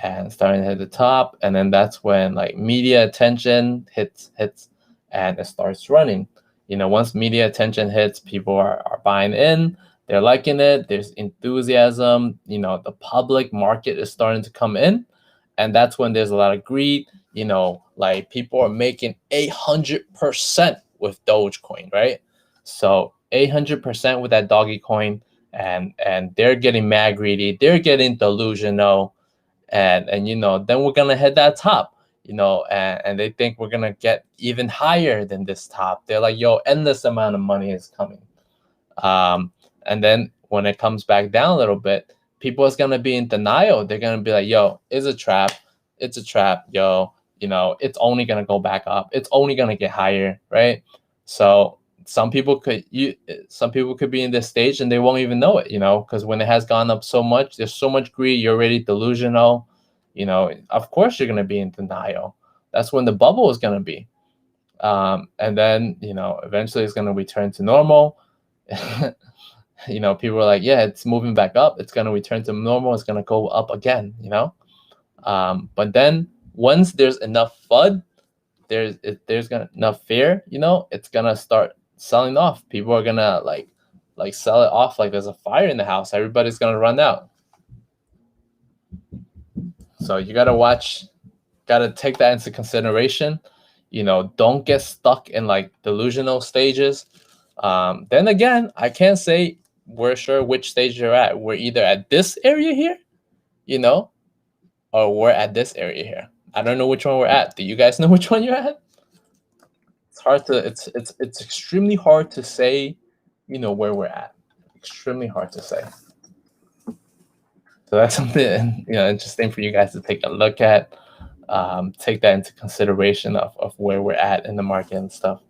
and starting at the top, and then that's when like media attention hits and it starts running. Once media attention hits, people are buying in, they're liking it, there's enthusiasm, the public market is starting to come in, and that's when there's a lot of greed. Like people are making 800% with Dogecoin, right? So 800% with that doggy coin, and they're getting mad greedy, they're getting delusional, and then we're gonna hit that top, and they think we're gonna get even higher than this top. They're like, yo, endless amount of money is coming. And then when it comes back down a little bit, people is gonna be in denial. They're gonna be like, yo, it's a trap, yo. It's only gonna go back up, it's only gonna get higher, right? So some people could be in this stage and they won't even know it, because when it has gone up so much, there's so much greed, you're already delusional, of course you're going to be in denial. That's when the bubble is going to be. And then, eventually it's going to return to normal. People are like, yeah, it's moving back up, it's going to return to normal, it's going to go up again, but then once there's enough FUD, there's enough fear, it's gonna start selling off. People are gonna like sell it off like there's a fire in the house. Everybody's gonna run out. So you gotta take that into consideration. Don't get stuck in like delusional stages. Then again, I can't say we're sure which stage you're at. We're either at this area here, or we're at this area here. I don't know which one we're at. Do you guys know which one you're at? It's hard to it's extremely hard to say, where we're at. Extremely hard to say. So that's something interesting for you guys to take a look at. Take that into consideration of where we're at in the market and stuff.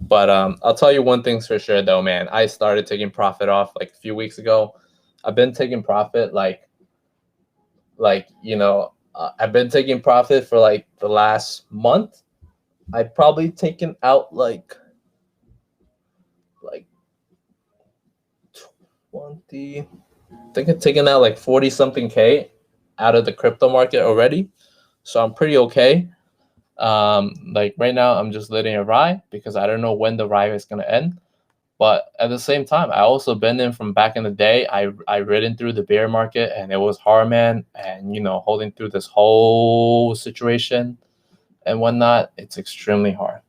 But I'll tell you one thing's for sure though, man. I started taking profit off like a few weeks ago. I've been taking profit I've been taking profit for like the last month. I've probably taken out like 20. I think I've taken out like 40 something K out of the crypto market already, so I'm pretty okay. Like right now, I'm just letting it ride because I don't know when the ride is gonna end. But at the same time, I also been in from back in the day. I ridden through the bear market and it was hard, man. And holding through this whole situation and whatnot, it's extremely hard.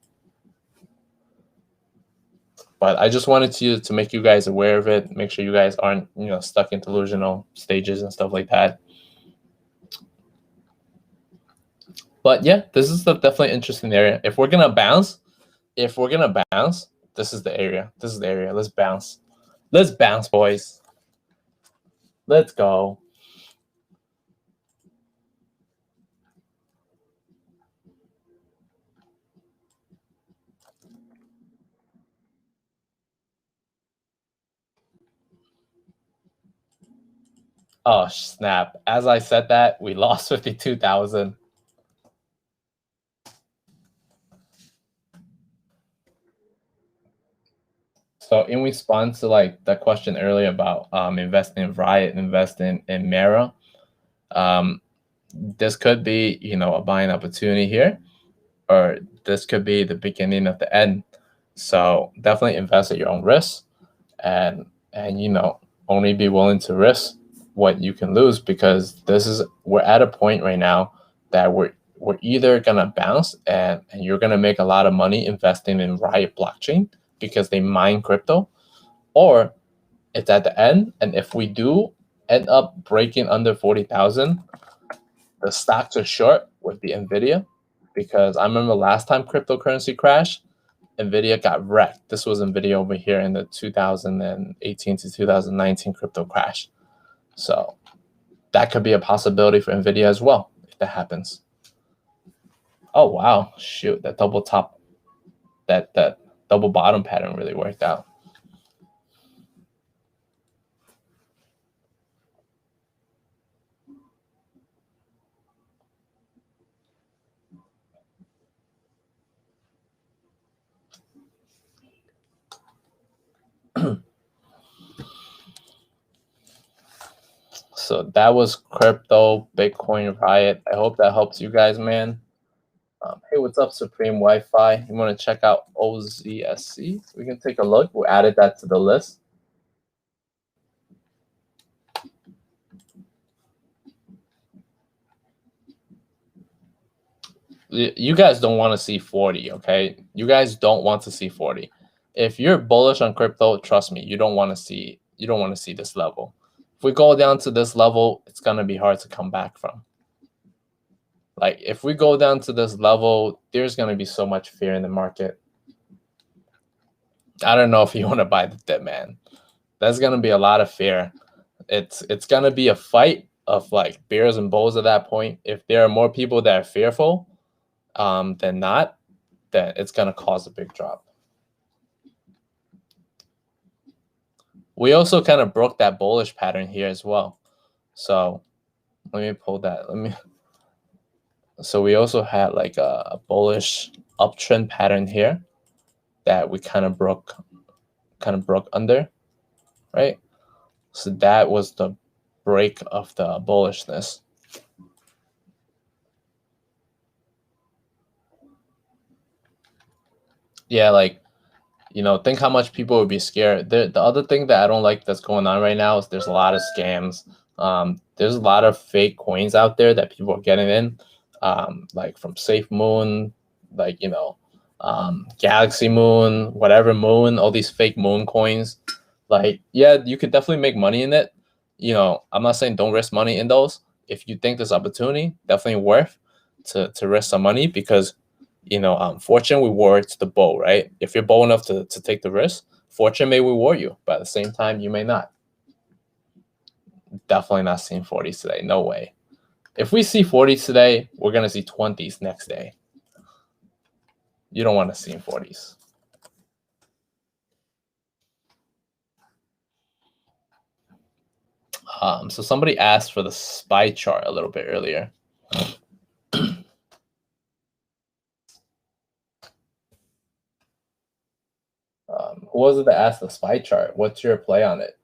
But I just wanted to make you guys aware of it. Make sure you guys aren't stuck in delusional stages and stuff like that. But yeah, this is definitely interesting area. If we're gonna bounce, this is the area. This is the area. Let's bounce. Let's bounce, boys. Let's go. Oh snap! As I said that, we lost 52,000. So in response to like the question earlier about investing in Riot, investing in Mara, this could be a buying opportunity here, or this could be the beginning of the end. So definitely invest at your own risk, and only be willing to risk what you can lose, because we're at a point right now that we're either gonna bounce and you're gonna make a lot of money investing in Riot blockchain because they mine crypto, or it's at the end, and if we do end up breaking under 40,000, the stocks are short with the Nvidia, because I remember last time cryptocurrency crashed, Nvidia got wrecked. This was Nvidia over here in the 2018 to 2019 crypto crash. So that could be a possibility for Nvidia as well if that happens. Oh wow, shoot, that double top, that double bottom pattern really worked out. So that was crypto Bitcoin Riot. I hope that helps you guys, man. Hey, what's up, Supreme Wi-Fi? You want to check out OZSC? We can take a look. We added that to the list. You guys don't want to see 40, okay? You guys don't want to see 40. If you're bullish on crypto, trust me, you don't want to see this level. If we go down to this level, it's gonna be hard to come back from. Like if we go down to this level, there's gonna be so much fear in the market. I don't know if you want to buy the dip, man. There's gonna be a lot of fear. It's gonna be a fight of like bears and bulls at that point. If there are more people that are fearful than not, then it's gonna cause a big drop. We also kind of broke that bullish pattern here as well. So let me pull that. So we also had like a bullish uptrend pattern here that we kind of broke under, right? So that was the break of the bullishness. Yeah, like think how much people would be scared. The other thing that I don't like that's going on right now is there's a lot of scams. There's a lot of fake coins out there that people are getting in, like from Safe Moon, like Galaxy Moon, whatever Moon, all these fake Moon coins. Like, yeah, you could definitely make money in it. I'm not saying don't risk money in those. If you think there's opportunity, definitely worth to risk some money, because fortune rewards the bold, right? If you're bold enough to take the risk, fortune may reward you, but at the same time, you may not. Definitely not seeing 40s today. No way. If we see 40s today, we're going to see 20s next day. You don't want to see 40s. So somebody asked for the SPY chart a little bit earlier. Who was it that asked the SPY chart? What's your play on it?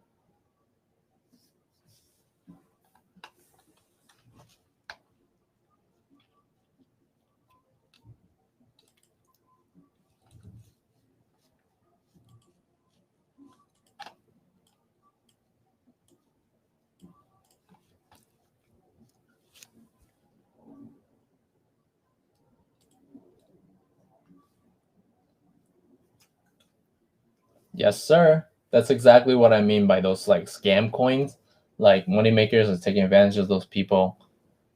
Yes, sir. That's exactly what I mean by those like scam coins. Like money makers are taking advantage of those people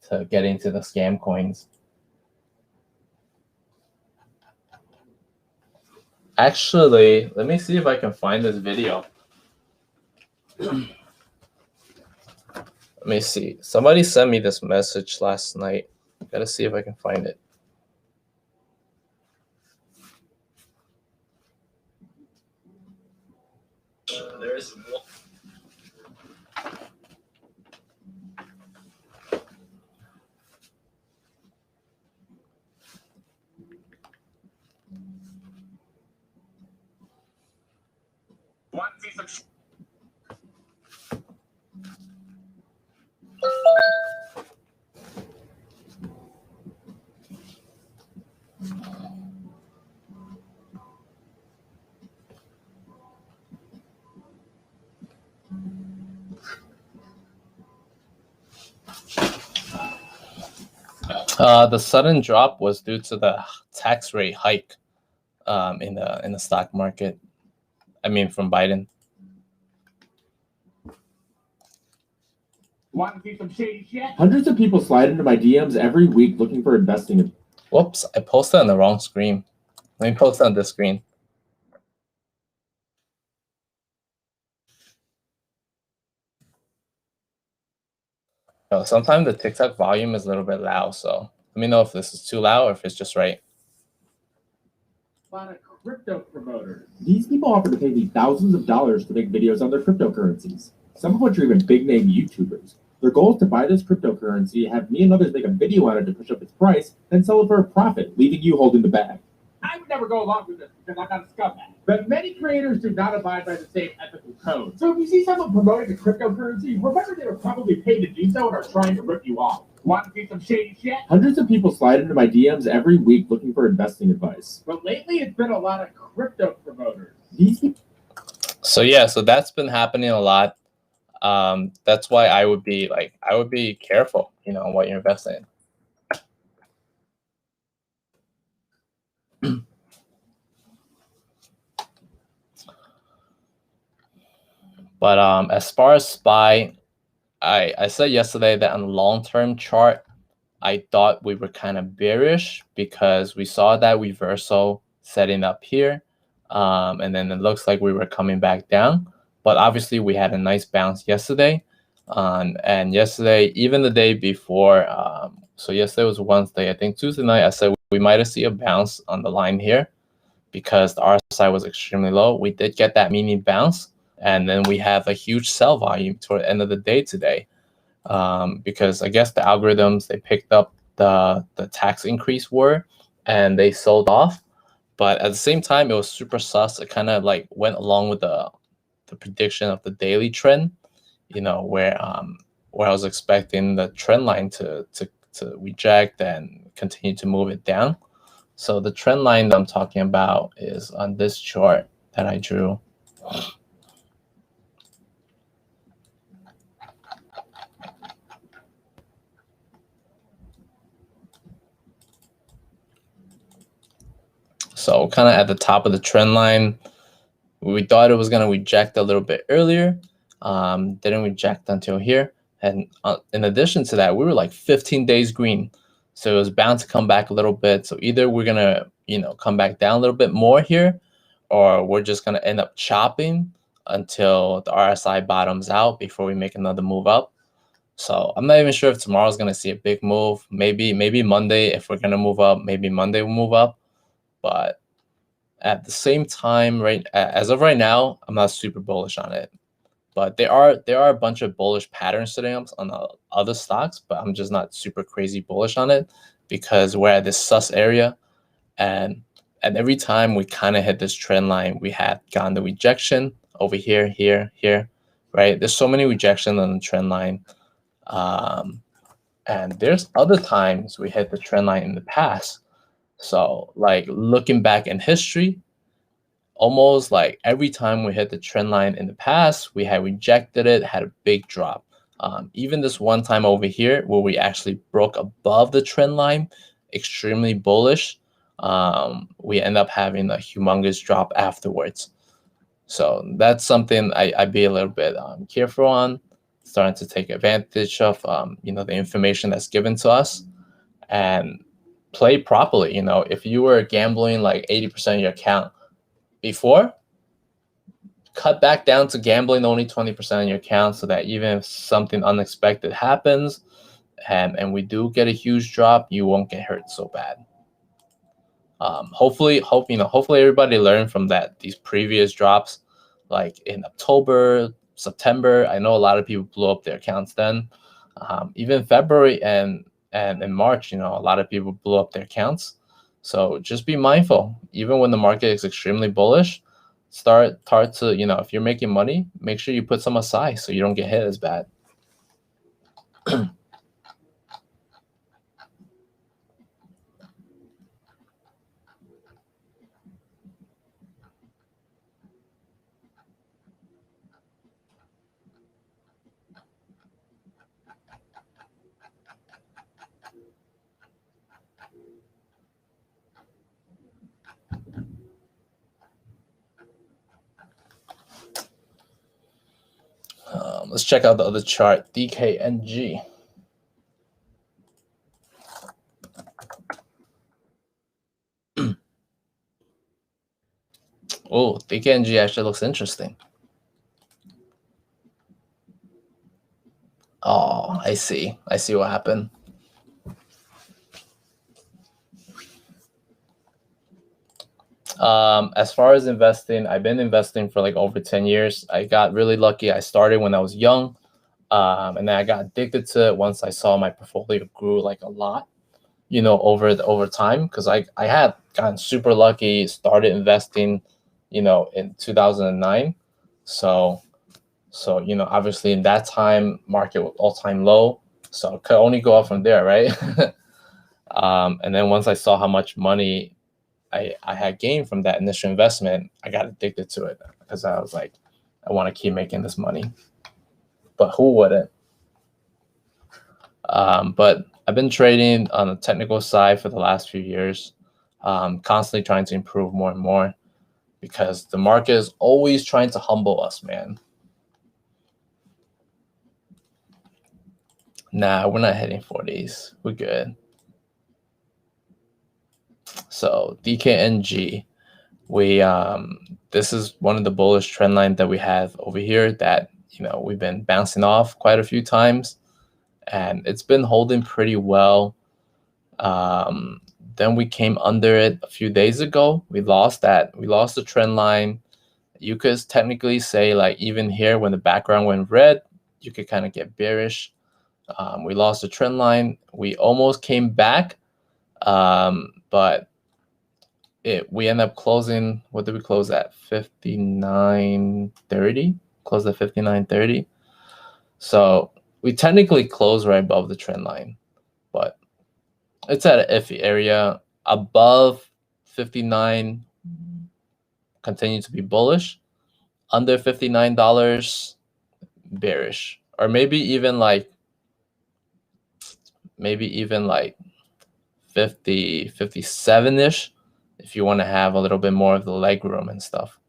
to get into the scam coins. Actually, let me see if I can find this video. Let me see. Somebody sent me this message last night. Gotta see if I can find it. There's one piece of the sudden drop was due to the tax rate hike in the stock market. I mean, from Biden. Want to see some shady shit? Hundreds of people slide into my DMs every week looking for investing. Whoops, I posted on the wrong screen. Let me post on this screen. Sometimes the TikTok volume is a little bit loud, so let me know if this is too loud or if it's just right. A lot of crypto promoters. These people offer to pay me thousands of dollars to make videos on their cryptocurrencies, some of which are even big-name YouTubers. Their goal is to buy this cryptocurrency, have me and others make a video on it to push up its price, then sell it for a profit, leaving you holding the bag. I would never go along with this because I'm not a scumbag. But many creators do not abide by the same ethical code. So if you see someone promoting a cryptocurrency, remember they were probably paid to do so and are trying to rip you off. Want to see some shady shit? Hundreds of people slide into my DMs every week looking for investing advice. But lately it's been a lot of crypto promoters. So yeah, so that's been happening a lot. That's why I would be careful, what you're investing in. But as far as SPY, I said yesterday that on the long-term chart, I thought we were kind of bearish because we saw that reversal setting up here. And then it looks like we were coming back down. But obviously, we had a nice bounce yesterday. And yesterday, even the day before, so yesterday was Wednesday. I think Tuesday night, I said we might have seen a bounce on the line here because the RSI was extremely low. We did get that mini bounce. And then we have a huge sell volume toward the end of the day today. Because I guess the algorithms, they picked up the tax increase word and they sold off. But at the same time, it was super sus. It kind of like went along with the prediction of the daily trend, where I was expecting the trend line to reject and continue to move it down. So the trend line that I'm talking about is on this chart that I drew. So kind of at the top of the trend line, we thought it was going to reject a little bit earlier. Didn't reject until here. And in addition to that, we were like 15 days green. So it was bound to come back a little bit. So either we're going to, come back down a little bit more here, or we're just going to end up chopping until the RSI bottoms out before we make another move up. So I'm not even sure if tomorrow's going to see a big move. Maybe Monday, if we're going to move up, maybe Monday we'll move up. But at the same time, as of right now, I'm not super bullish on it. But there are a bunch of bullish patterns setting up on the other stocks, but I'm just not super crazy bullish on it because we're at this sus area, and every time we kind of hit this trend line, we had gotten the rejection over here, here, right? There's so many rejections on the trend line, and there's other times we hit the trend line in the past. So like looking back in history, almost like every time we hit the trend line in the past, we had rejected it, had a big drop. Even this one time over here where we actually broke above the trend line, extremely bullish, we end up having a humongous drop afterwards. So that's something I'd be a little bit careful on, starting to take advantage of the information that's given to us and play properly. If you were gambling like 80% of your account before, cut back down to gambling only 20% of your account, so that even if something unexpected happens and we do get a huge drop, you won't get hurt so bad. Hopefully everybody learned from these previous drops, like in October, September. I know a lot of people blew up their accounts then. Even February and in March, a lot of people blew up their accounts. So just be mindful. Even when the market is extremely bullish, start to, if you're making money, make sure you put some aside so you don't get hit as bad. Let's check out the other chart, DKNG. Oh, DKNG actually looks interesting. Oh, I see what happened. As far as investing, I've been investing for like over 10 years. I got really lucky. I started when I was young, and then I got addicted to it once I saw my portfolio grew like a lot, over time, because I had gotten super lucky, started investing, in 2009. So obviously in that time, market was all-time low, so it could only go up from there, right? And then once I saw how much money I had gained from that initial investment, I got addicted to it because I was like, I want to keep making this money. But who wouldn't? But I've been trading on the technical side for the last few years, constantly trying to improve more and more, because the market is always trying to humble us, man. Nah, we're not hitting 40s. We're good. So DKNG, this is one of the bullish trend lines that we have over here that we've been bouncing off quite a few times, and it's been holding pretty well. Then we came under it a few days ago. We lost the trend line. You could technically say, like, even here when the background went red, you could kind of get bearish. We lost the trend line. We almost came back, but we end up closing. What did we close at? 59.30. Closed at 59.30. So we technically closed right above the trend line, but it's at an iffy area. Above 59, continue to be bullish. Under $59, bearish. Or maybe even like 50, 57-ish, if you want to have a little bit more of the leg room and stuff.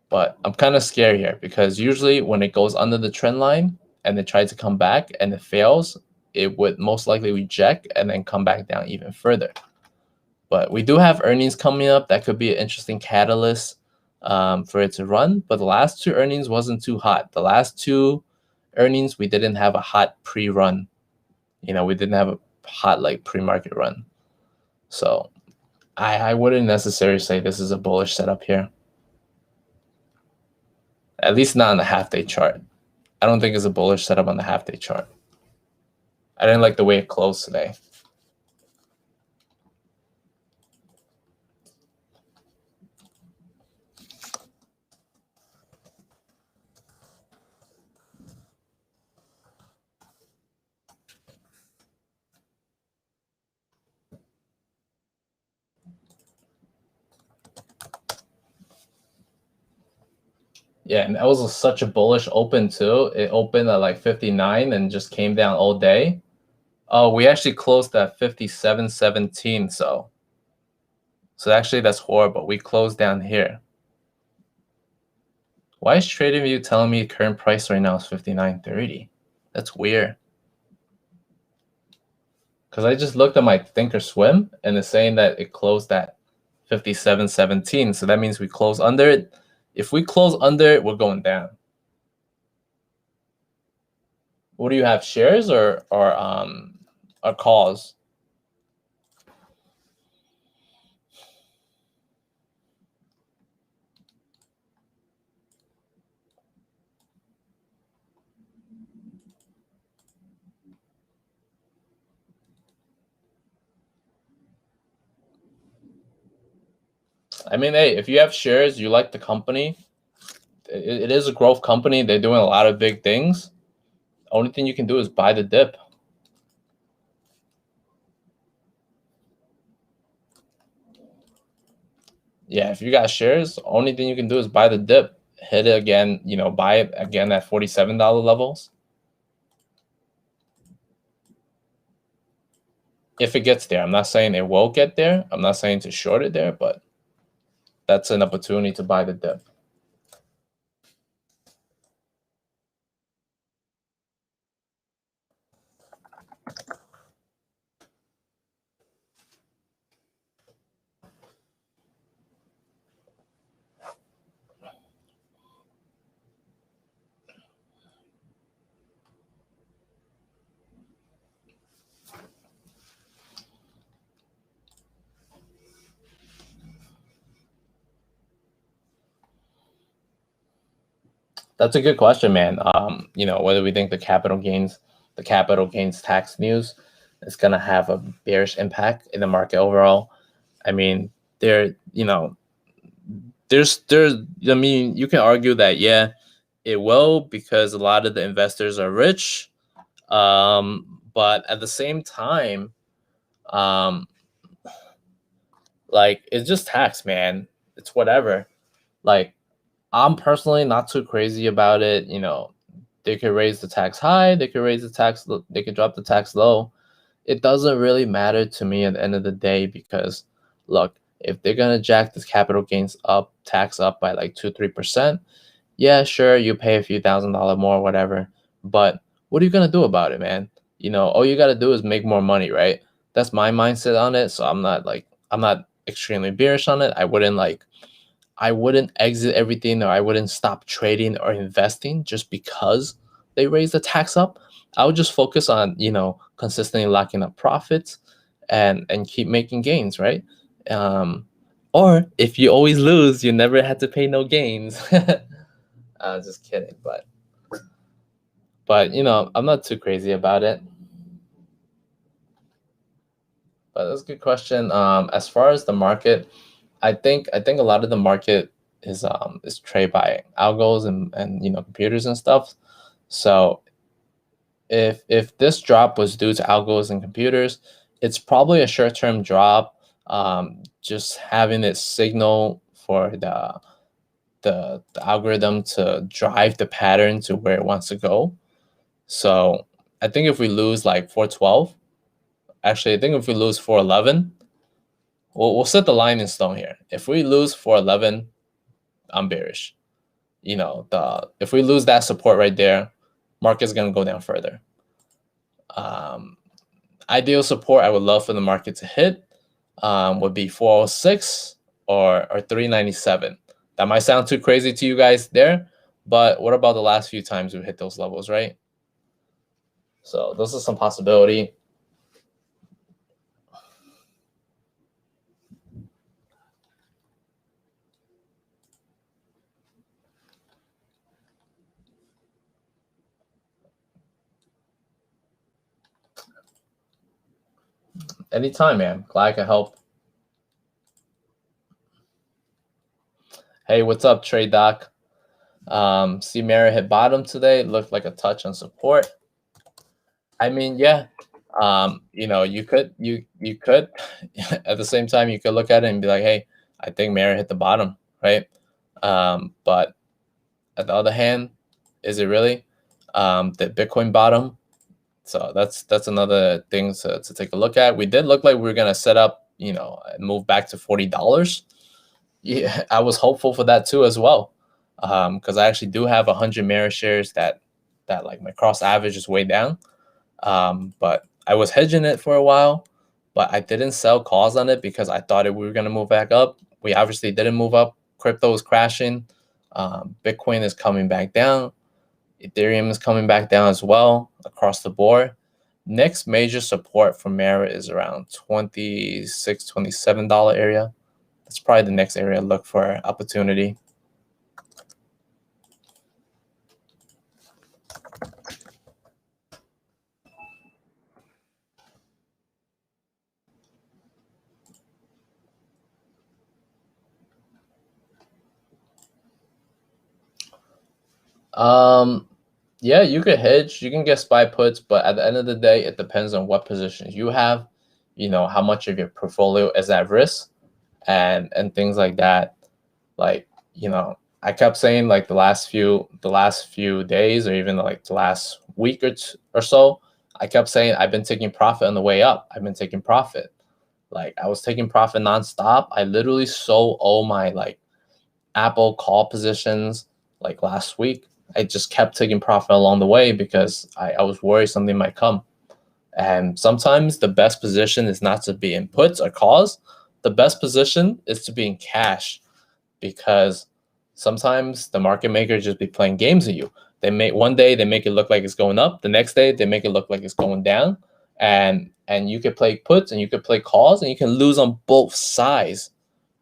But I'm kind of scared here, because usually when it goes under the trend line and it tries to come back and it fails, it would most likely reject and then come back down even further. But we do have earnings coming up that could be an interesting catalyst for it to run. But the last two earnings wasn't too hot. The last two earnings, we didn't have a hot pre-run. We didn't have a hot like pre-market run. So I wouldn't necessarily say this is a bullish setup here. At least not on the half-day chart. I don't think it's a bullish setup on the half-day chart. I didn't like the way it closed today. Yeah, and that was such a bullish open too. It opened at like 59 and just came down all day. Oh, we actually closed at 57.17, so So actually that's horrible. We closed down here. Why is TradingView telling me current price right now is 59.30? That's weird. Because I just looked at my Thinkorswim and it's saying that it closed at 57.17. So that means we close under it. If we close under it, we're going down. What do you have, shares or calls? I mean, hey, if you have shares, you like the company, it is a growth company. They're doing a lot of big things. Only thing you can do is buy the dip. Yeah, if you got shares, only thing you can do is buy the dip. Hit it again, buy it again at $47 levels. If it gets there. I'm not saying it will get there. I'm not saying to short it there, but that's an opportunity to buy the dip. That's a good question, man. Whether we think the capital gains tax news is going to have a bearish impact in the market overall. I mean, you can argue that, yeah, it will, because a lot of the investors are rich. But at the same time, it's just tax, man. It's whatever. I'm personally not too crazy about it. They could raise the tax high, they could raise the tax, they could drop the tax low. It doesn't really matter to me at the end of the day, because look, if they're gonna jack this capital gains tax up by like 2-3%, yeah, sure, you pay a few $1,000s more, whatever. But what are you gonna do about it, man? All you gotta do is make more money, right? That's my mindset on it. So I'm not extremely bearish on it. I wouldn't exit everything, or I wouldn't stop trading or investing just because they raise the tax up. I would just focus on, consistently locking up profits and keep making gains, right? Or if you always lose, you never had to pay no gains. Just kidding, but I'm not too crazy about it. But that's a good question. As far as the market, I think a lot of the market is traded by algos and computers and stuff. So if this drop was due to algos and computers, it's probably a short-term drop. Just having it signal for the algorithm to drive the pattern to where it wants to go. So I think if we lose like 412, actually I think if we lose 411, we'll set the line in stone here. If we lose 411, I'm bearish. If we lose that support right there, market's gonna go down further. Ideal support I would love for the market to hit would be 406 or 397. That might sound too crazy to you guys there, but what about the last few times we hit those levels, right? So those are some possibility. Anytime, man. Glad I can help. Hey, what's up, Trade Doc? See Mara hit bottom today. It looked like a touch on support. I mean, yeah. You could at the same time, you could look at it and be like, hey, I think Mara hit the bottom, right? But at the other hand, is it really the Bitcoin bottom? So that's another thing to take a look at. We did look like we were gonna set up move back to $40. Yeah, I was hopeful for that too as well, because I actually do have 100 mirror shares that like my cross average is way down. But I was hedging it for a while, but I didn't sell calls on it because I thought we were going to move back up. We obviously didn't move up. Crypto is crashing. Bitcoin is coming back down. Ethereum is coming back down as well across the board. Next major support for Mara is around $26, $27 area. That's probably the next area to look for opportunity. Yeah, you could hedge, you can get SPY puts, but at the end of the day, it depends on what positions you have, how much of your portfolio is at risk and things like that. Like, I kept saying like the last few days, or even like the last week or so, I kept saying I've been taking profit on the way up. I've been taking profit. Like I was taking profit nonstop. I literally sold all my like Apple call positions like last week. I just kept taking profit along the way because I was worried something might come. And sometimes the best position is not to be in puts or calls. The best position is to be in cash, because sometimes the market makers just be playing games with you. One day they make it look like it's going up. The next day they make it look like it's going down. And you could play puts and you could play calls and you can lose on both sides,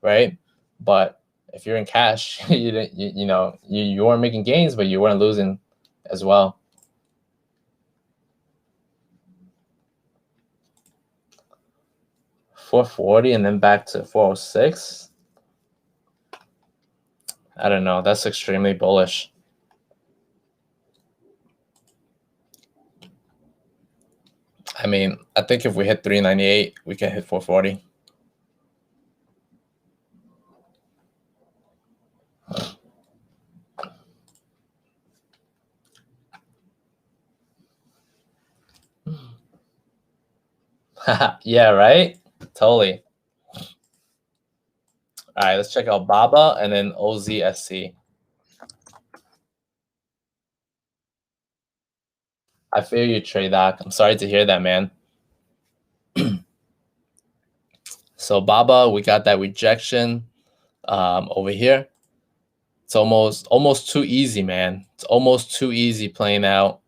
right? But if you're in cash, you weren't making gains, but you weren't losing as well. $440 and then back to 406. I don't know. That's extremely bullish. I mean, I think if we hit 398, we can hit 440. Yeah, right? Totally. All right, let's check out BABA and then OZSC. I feel you, Trey Doc. I'm sorry to hear that, man. So BABA, we got that rejection over here. It's almost too easy, man. It's almost too easy playing out.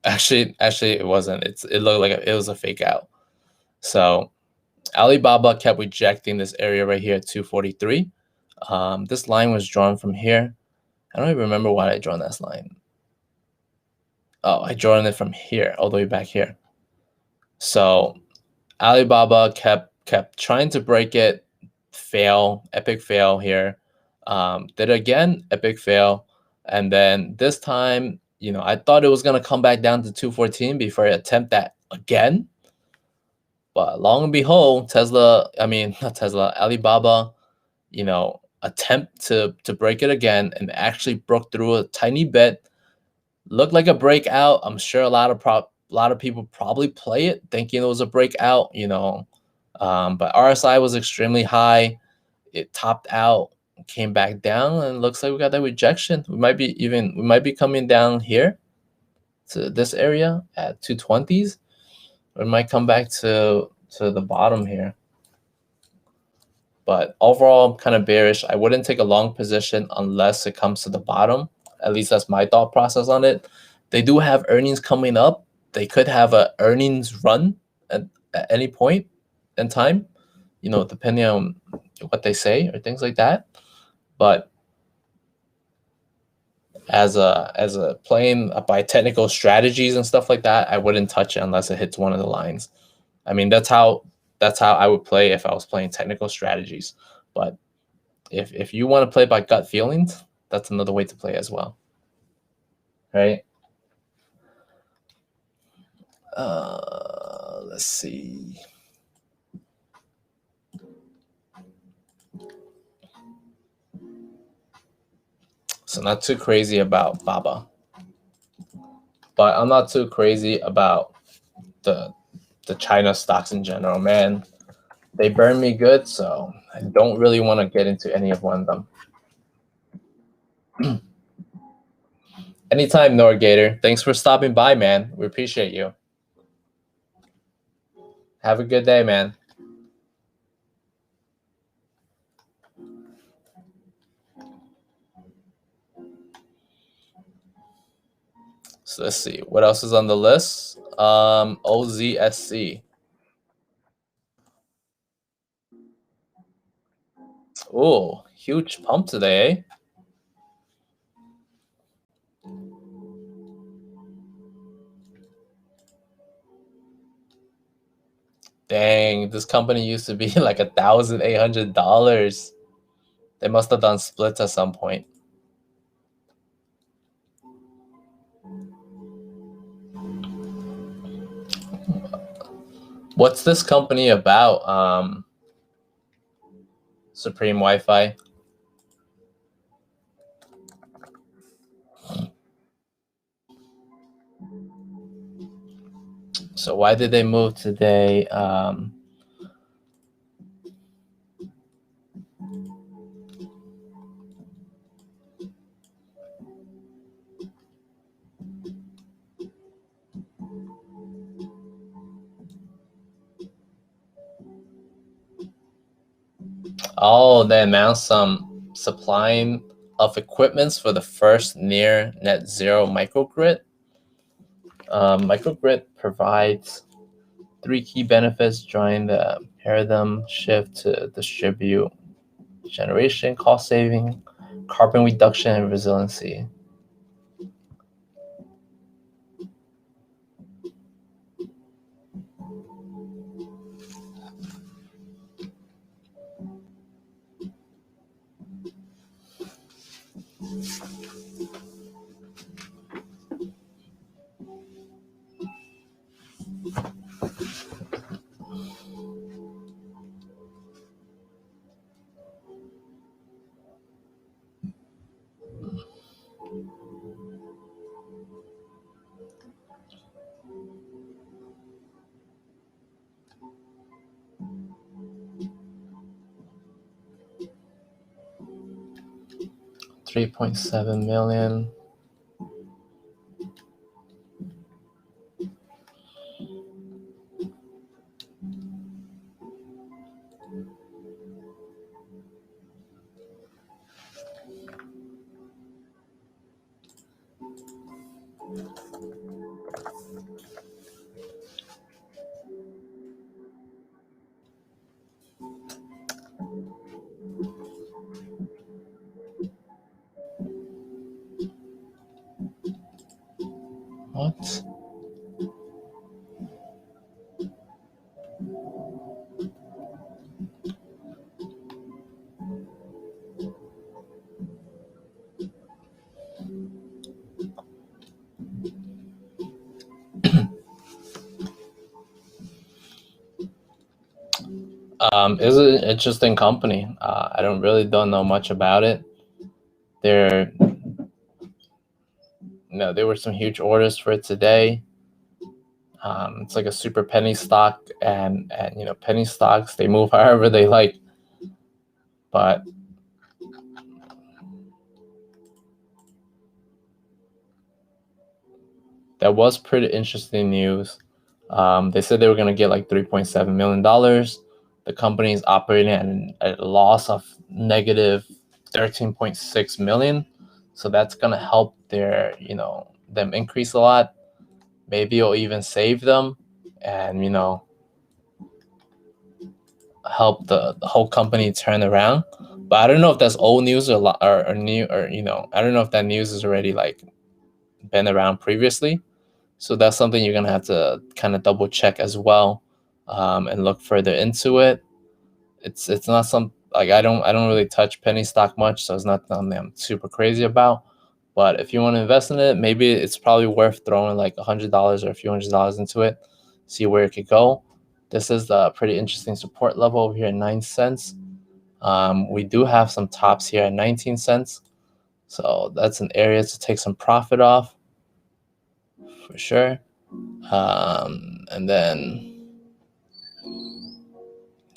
Actually, it wasn't. It looked like it was a fake out. So Alibaba kept rejecting this area right here at 243. This line was drawn from here. I don't even remember why I drawn this line. Oh, I drawn it from here, all the way back here. So Alibaba kept trying to break it, fail, epic fail here. Did it again, epic fail. And then this time, I thought it was going to come back down to 214 before I attempt that again. But long and behold, Alibaba, attempt to break it again and actually broke through a tiny bit. Looked like a breakout. I'm sure a lot of people probably play it thinking it was a breakout, but RSI was extremely high. It topped out, came back down, and looks like we got that rejection. We might be coming down here to this area at 220s. Or it might come back to the bottom here. But overall, I'm kind of bearish. I wouldn't take a long position unless it comes to the bottom. At least that's my thought process on it. They do have earnings coming up. They could have an earnings run at any point in time, depending on what they say or things like that. But as a playing by technical strategies and stuff like that, I wouldn't touch it unless it hits one of the lines. I mean, that's how I would play if I was playing technical strategies. But if you want to play by gut feelings, that's another way to play as well. Right? Let's see. So not too crazy about BABA. But I'm not too crazy about the the China stocks in general, man. They burn me good, so I don't really want to get into any of one of them. Anytime, Norgator. Thanks for stopping by, man. We appreciate you. Have a good day, man. So let's see. What else is on the list? OZSC. Oh, huge pump today, eh? Dang, this company used to be like $1,800. They must have done splits at some point. What's this company about? Supreme Wi-Fi. So why did they move today? Oh, they announced some supplying of equipments for the first near net zero microgrid. Microgrid provides 3 key benefits during the paradigm shift to distribute generation, cost saving, carbon reduction, and resiliency. $3.7 million. What? Is an interesting company. I don't know much about it. There were some huge orders for it today. It's like a super penny stock, and penny stocks, they move however they like. But that was pretty interesting news. They said they were going to get like $3.7 million. The company is operating at a loss of negative 13.6 million. So that's going to help them increase a lot. Maybe it'll even save them and, help the whole company turn around. But I don't know if that's old news or new, or, I don't know if that news has already like been around previously. So that's something you're going to have to kind of double check as well, and look further into it. It's not I don't really touch penny stock much, so it's not something I'm super crazy about. But if you want to invest in it, maybe it's probably worth throwing like $100 or a few $100s into it, see where it could go. This is the pretty interesting support level over here at 9 cents. We do have some tops here at 19 cents. So that's an area to take some profit off for sure. And then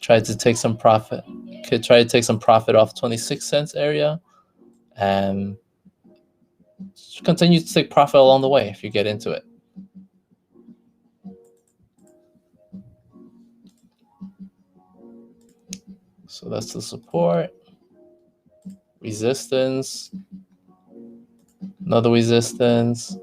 Try to take some profit. Could try to take some profit off 26 cents area, and continue to take profit along the way if you get into it. So that's the support, resistance, another resistance.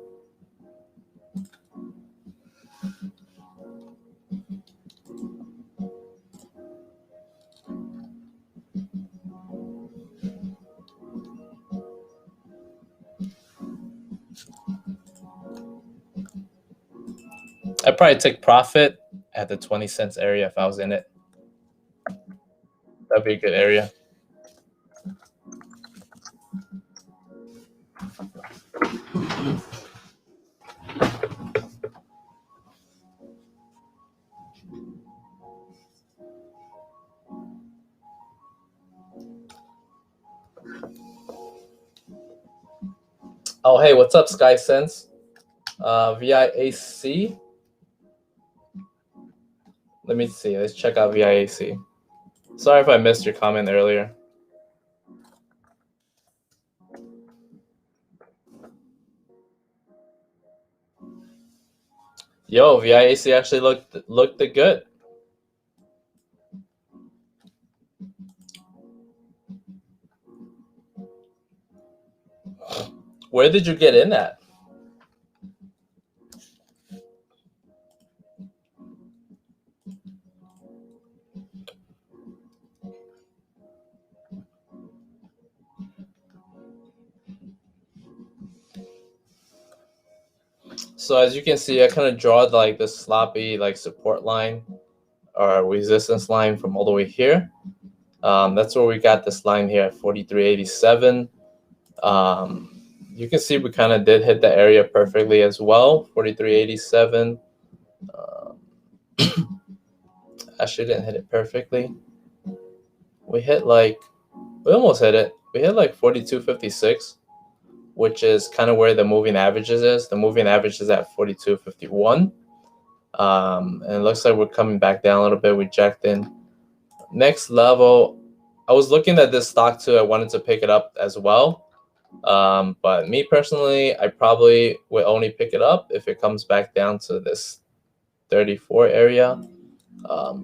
I'd probably take profit at the 20 cents area if I was in it. That'd be a good area. Oh, hey, what's up, SkySense? VIAC. Let me see. Let's check out VIAC. Sorry if I missed your comment earlier. Yo, VIAC actually looked good. Where did you get in at? So as you can see, I kind of draw like the sloppy like support line or resistance line from all the way here. That's where we got this line here at 43.87. You can see we kind of did hit the area perfectly as well, 43.87. Actually didn't hit it perfectly. We almost hit it. We hit like 42.56, which is kind of where the moving averages is. The moving average is at 42.51. And it looks like we're coming back down a little bit, rejecting. Next level, I was looking at this stock too. I wanted to pick it up as well. But me personally, I probably would only pick it up if it comes back down to this 34 area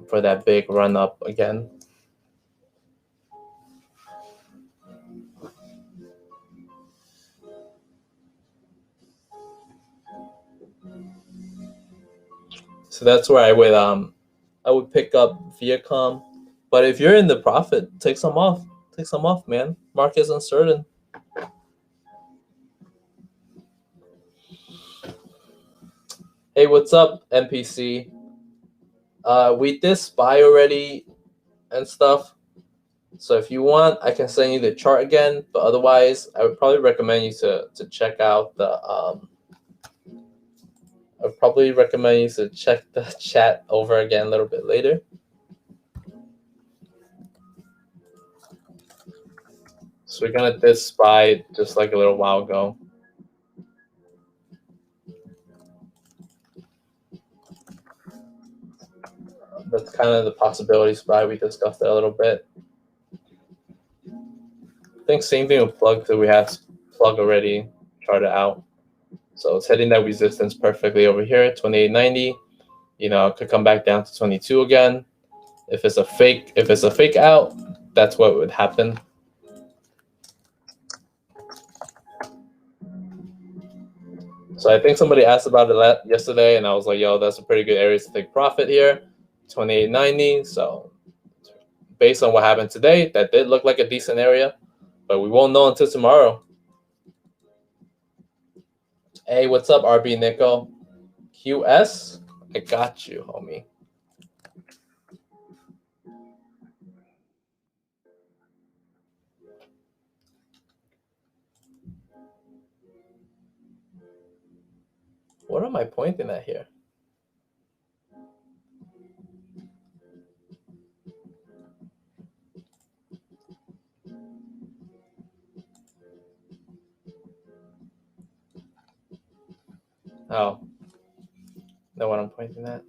for that big run up again. So that's where I would pick up Viacom. But if you're in the profit, take some off. Take some off, man. Market's uncertain. Hey, what's up, MPC? We did SPY already and stuff. So if you want, I can send you the chart again. But otherwise, I would probably recommend you to check out the I'd probably recommend you to check the chat over again a little bit later. So we're gonna did SPY just like a little while ago. That's kind of the possibility SPY. We discussed it a little bit. I think same thing with plug too. We have plug already charted out. So it's hitting that resistance perfectly over here, 28.90. You know, it could come back down to 22 again. If it's a fake out, that's what would happen. So I think somebody asked about it yesterday, and I was like, yo, that's a pretty good area to take profit here, 28.90. So based on what happened today, that did look like a decent area, but we won't know until tomorrow. Hey, what's up, RB Nico? QS, I got you, homie. What am I pointing at here? Oh, know what I'm pointing at?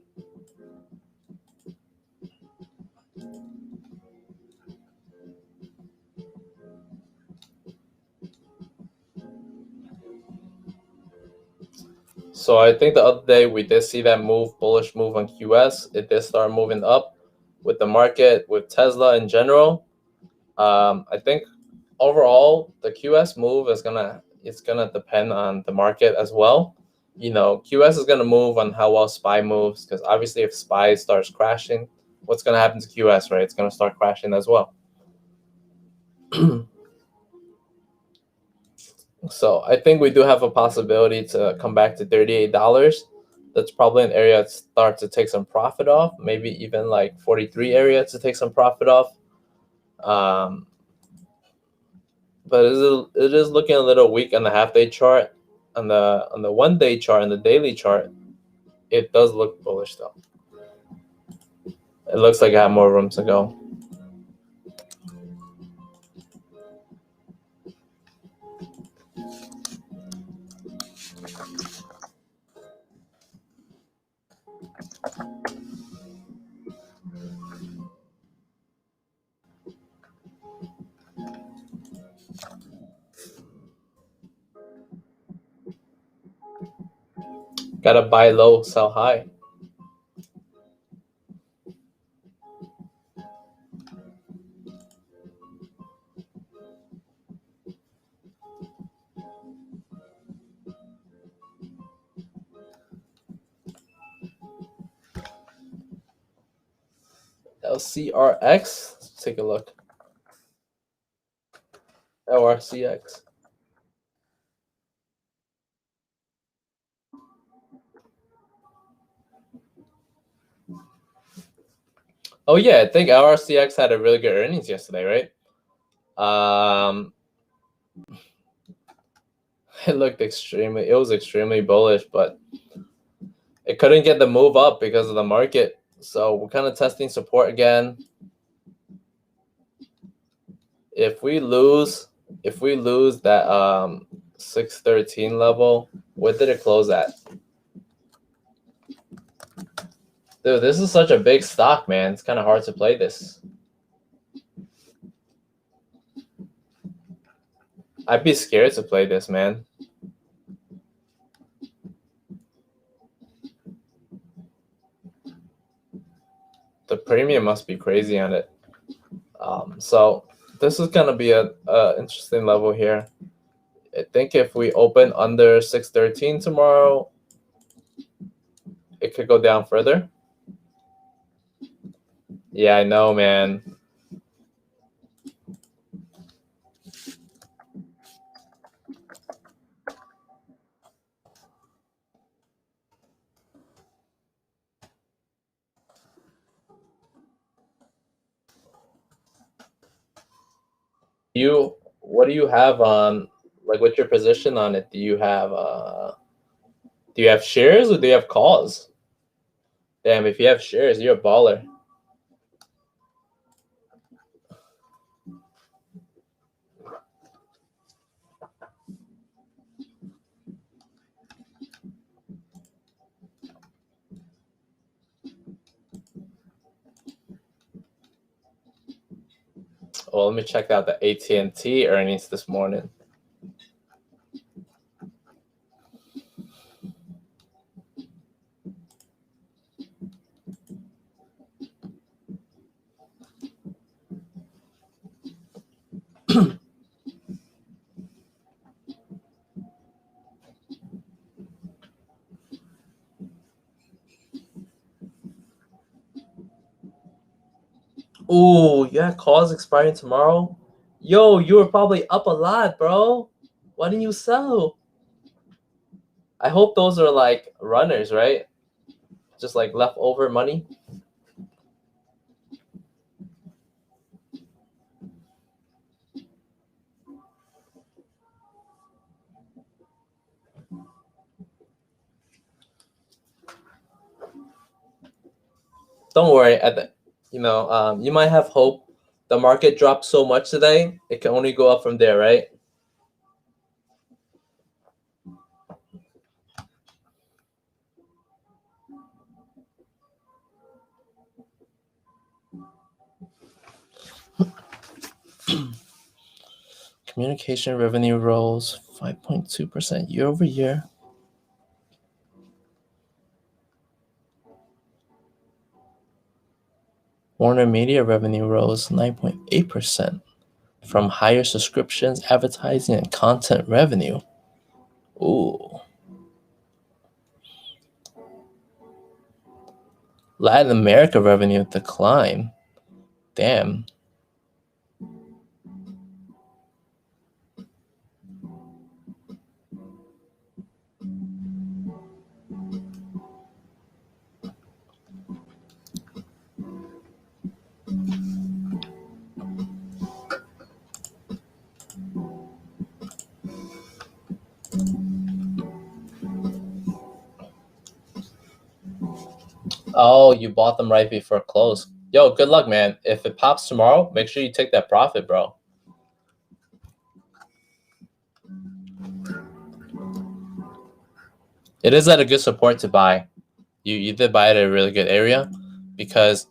So I think the other day we did see that bullish move on QS. It did start moving up with the market, with Tesla in general. I think overall the QS move is gonna depend on the market as well. You know, QS is gonna move on how well SPY moves, because obviously if SPY starts crashing, what's gonna happen to QS, right? It's gonna start crashing as well. So I think we do have a possibility to come back to $38. That's probably an area to start to take some profit off, maybe even like 43 area to take some profit off. But it is looking a little weak on the half-day chart. On the one-day chart and the daily chart, it does look bullish though. It looks like I have more room to go. Gotta buy low, sell high. LCRX. Let's take a look. LRCX. Oh yeah, I think LRCX had a really good earnings yesterday, right? It was extremely bullish, but it couldn't get the move up because of the market. So we're kind of testing support again. If we lose that 613 level, what did it close at? Dude, this is such a big stock, man. It's kind of hard to play this. I'd be scared to play this, man. The premium must be crazy on it. So this is gonna be a interesting level here. I think if we open under 613 tomorrow, it could go down further. Yeah, I know, man. What do you have on, like, what's your position on it? Do you have shares or do you have calls? Damn, if you have shares, you're a baller. Well, let me check out the AT&T earnings this morning. Oh, yeah, calls expiring tomorrow. Yo, you were probably up a lot, bro. Why didn't you sell? I hope those are like runners, right? Just like leftover money. Don't worry. You might have hope. The market dropped so much today, it can only go up from there, right? Communication revenue rose 5.2% year over year. Warner Media revenue rose 9.8% from higher subscriptions, advertising, and content revenue. Ooh. Latin America revenue declined. Damn. Oh, you bought them right before close. Yo, good luck, man. If it pops tomorrow, make sure you take that profit, bro. It is at a good support to buy. You did buy it at a really good area, because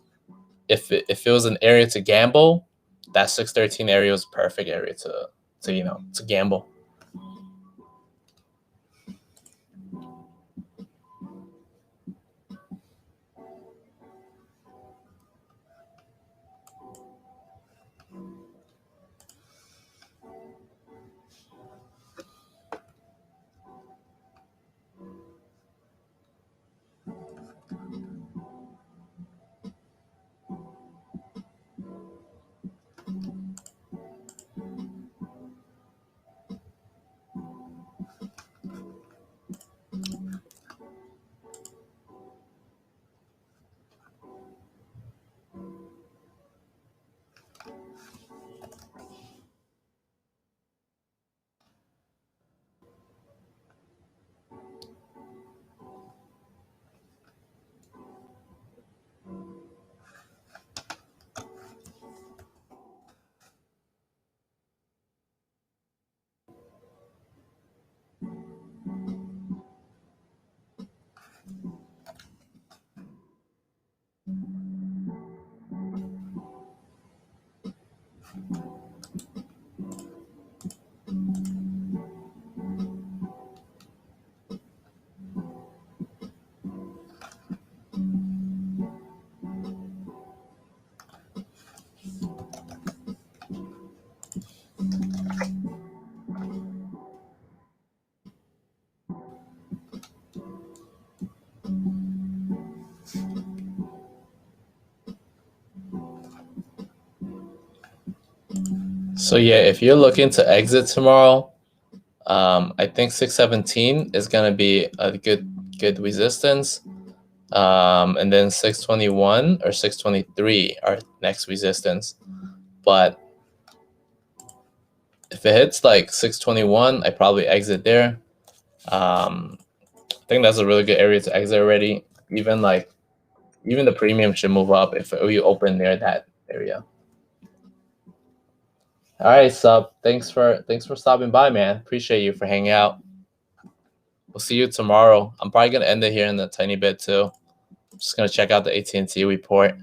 if it was an area to gamble, that 613 area was a perfect area to gamble. So yeah, if you're looking to exit tomorrow, I think 617 is gonna be a good resistance. And then 621 or 623 are next resistance. But if it hits like 621, I probably exit there. I think that's a really good area to exit already. Even the premium should move up if we open near that area. All right, Sub. Thanks for stopping by, man. Appreciate you for hanging out. We'll see you tomorrow. I'm probably gonna end it here in a tiny bit too. I'm just gonna check out the AT&T report.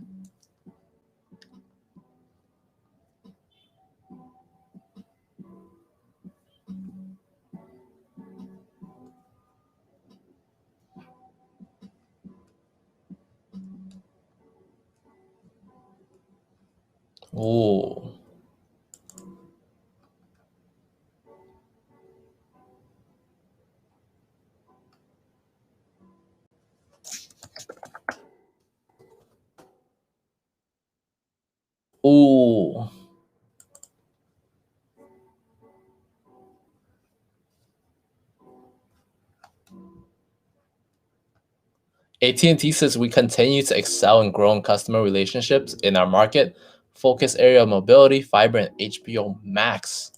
Ooh. Ooh. AT&T says we continue to excel in growing customer relationships in our market focus area of mobility, fiber, and HBO Max.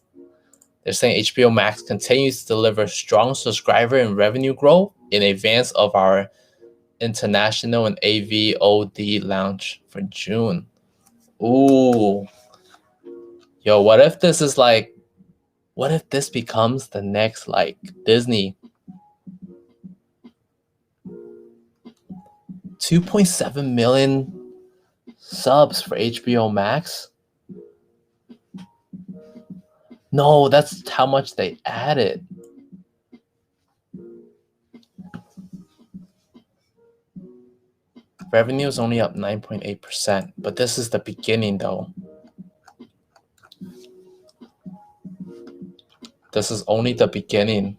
They're saying HBO Max continues to deliver strong subscriber and revenue growth in advance of our international and AVOD launch for June. Ooh. Yo, what if this becomes the next Disney? 2.7 million subs for HBO Max? No, that's how much they added. Revenue is only up 9.8%, but this is the beginning though. This is only the beginning.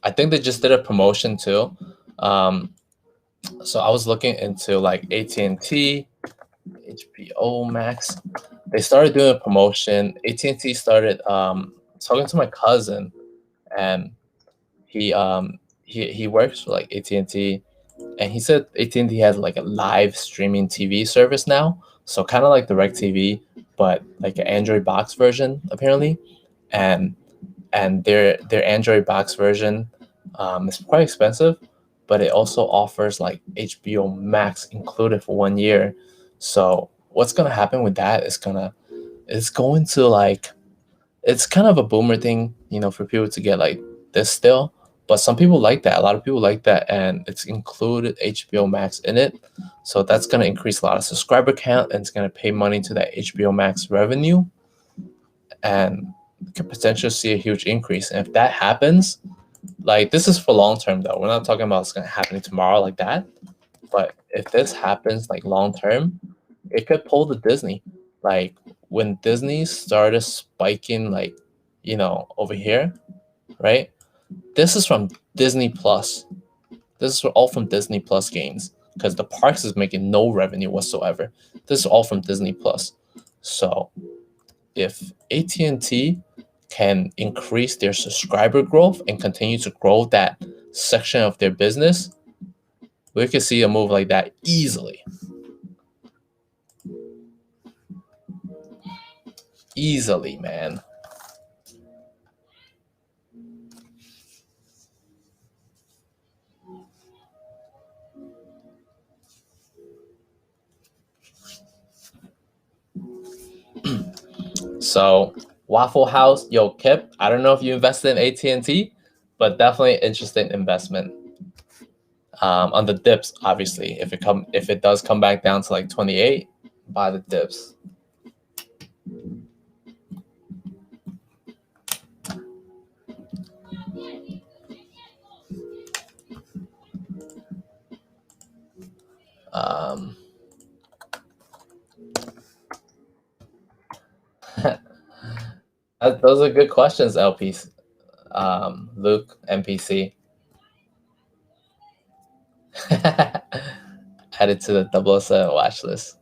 I think they just did a promotion too. So I was looking into like AT&T, HBO Max. They started doing a promotion. AT&T started talking to my cousin, and he works for like AT&T, and he said AT&T has like a live streaming TV service now, so kind of like DirecTV, but like an Android box version apparently, and their Android box version is quite expensive, but it also offers like HBO Max included for 1 year. So what's gonna happen with that is it's going to like, it's kind of a boomer thing, you know, for people to get like this still. But some people like that. A lot of people like that, and it's included HBO Max in it. So that's gonna increase a lot of subscriber count, and it's gonna pay money to that HBO Max revenue, and could potentially see a huge increase. And if that happens, like this is for long term though. We're not talking about it's gonna happen tomorrow like that. But if this happens like long term, it could pull the Disney. Like when Disney started spiking, like, you know, over here, right? This is from Disney Plus. This is all from Disney Plus gains, because the parks is making no revenue whatsoever. This is all from Disney Plus. So if AT&T can increase their subscriber growth and continue to grow that section of their business, we could see a move like that easily. Easily, man. So Waffle House, yo, Kip, I don't know if you invested in AT&T, but definitely interesting investment. On the dips, obviously, if it does come back down to like 28, buy the dips. Those are good questions, LPs. Luke, MPC. Added to the 007 watch list.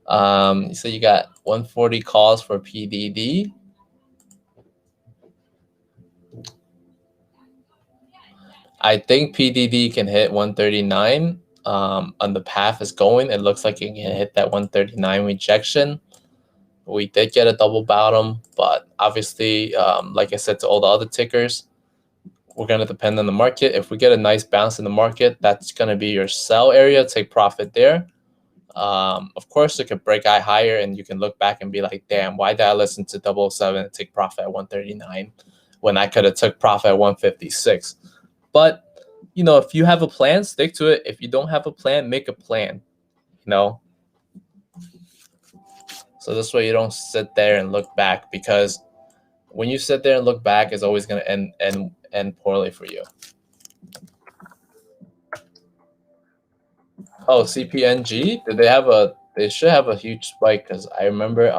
So you got 140 calls for PDD. I think PDD can hit 139. On the path is going, it looks like it can hit that 139 rejection. We did get a double bottom, but obviously, like I said to all the other tickers, we're going to depend on the market. If we get a nice bounce in the market, that's going to be your sell area. Take profit there. Of course, it could break higher, and you can look back and be like, damn, why did I listen to 007 and take profit at 139 when I could have took profit at 156? But, you know, if you have a plan, stick to it. If you don't have a plan, make a plan, you know? So this way you don't sit there and look back, because when you sit there and look back, it's always going to end poorly for you. Oh, CPNG, they should have a huge spike, because I remember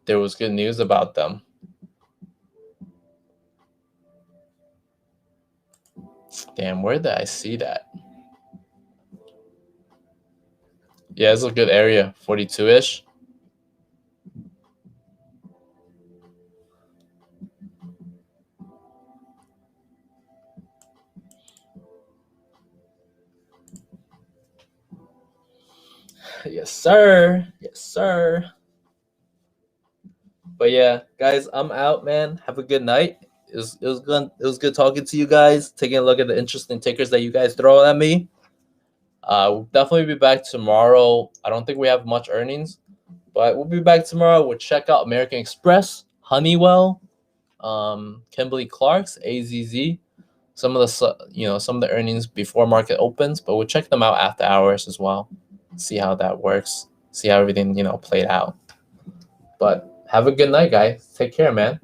there was good news about them. Damn, where did I see that? Yeah, it's a good area, 42-ish. Yes, sir. Yes, sir. But yeah, guys, I'm out, man. Have a good night. It was good talking to you guys, taking a look at the interesting tickers that you guys throw at me. We'll definitely be back tomorrow. I don't think we have much earnings, but we'll be back tomorrow. We'll check out American Express, Honeywell, Kimberly Clark's, AZZ, some of the earnings before market opens, but we'll check them out after hours as well. See how that works. see how everything, you know, played out. But have a good night, guys. Take care, man.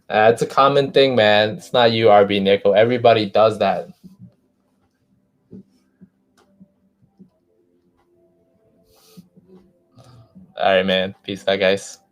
It's a common thing, man. It's not you, RB Nickel. Everybody does that. All right, man. Peace out, guys.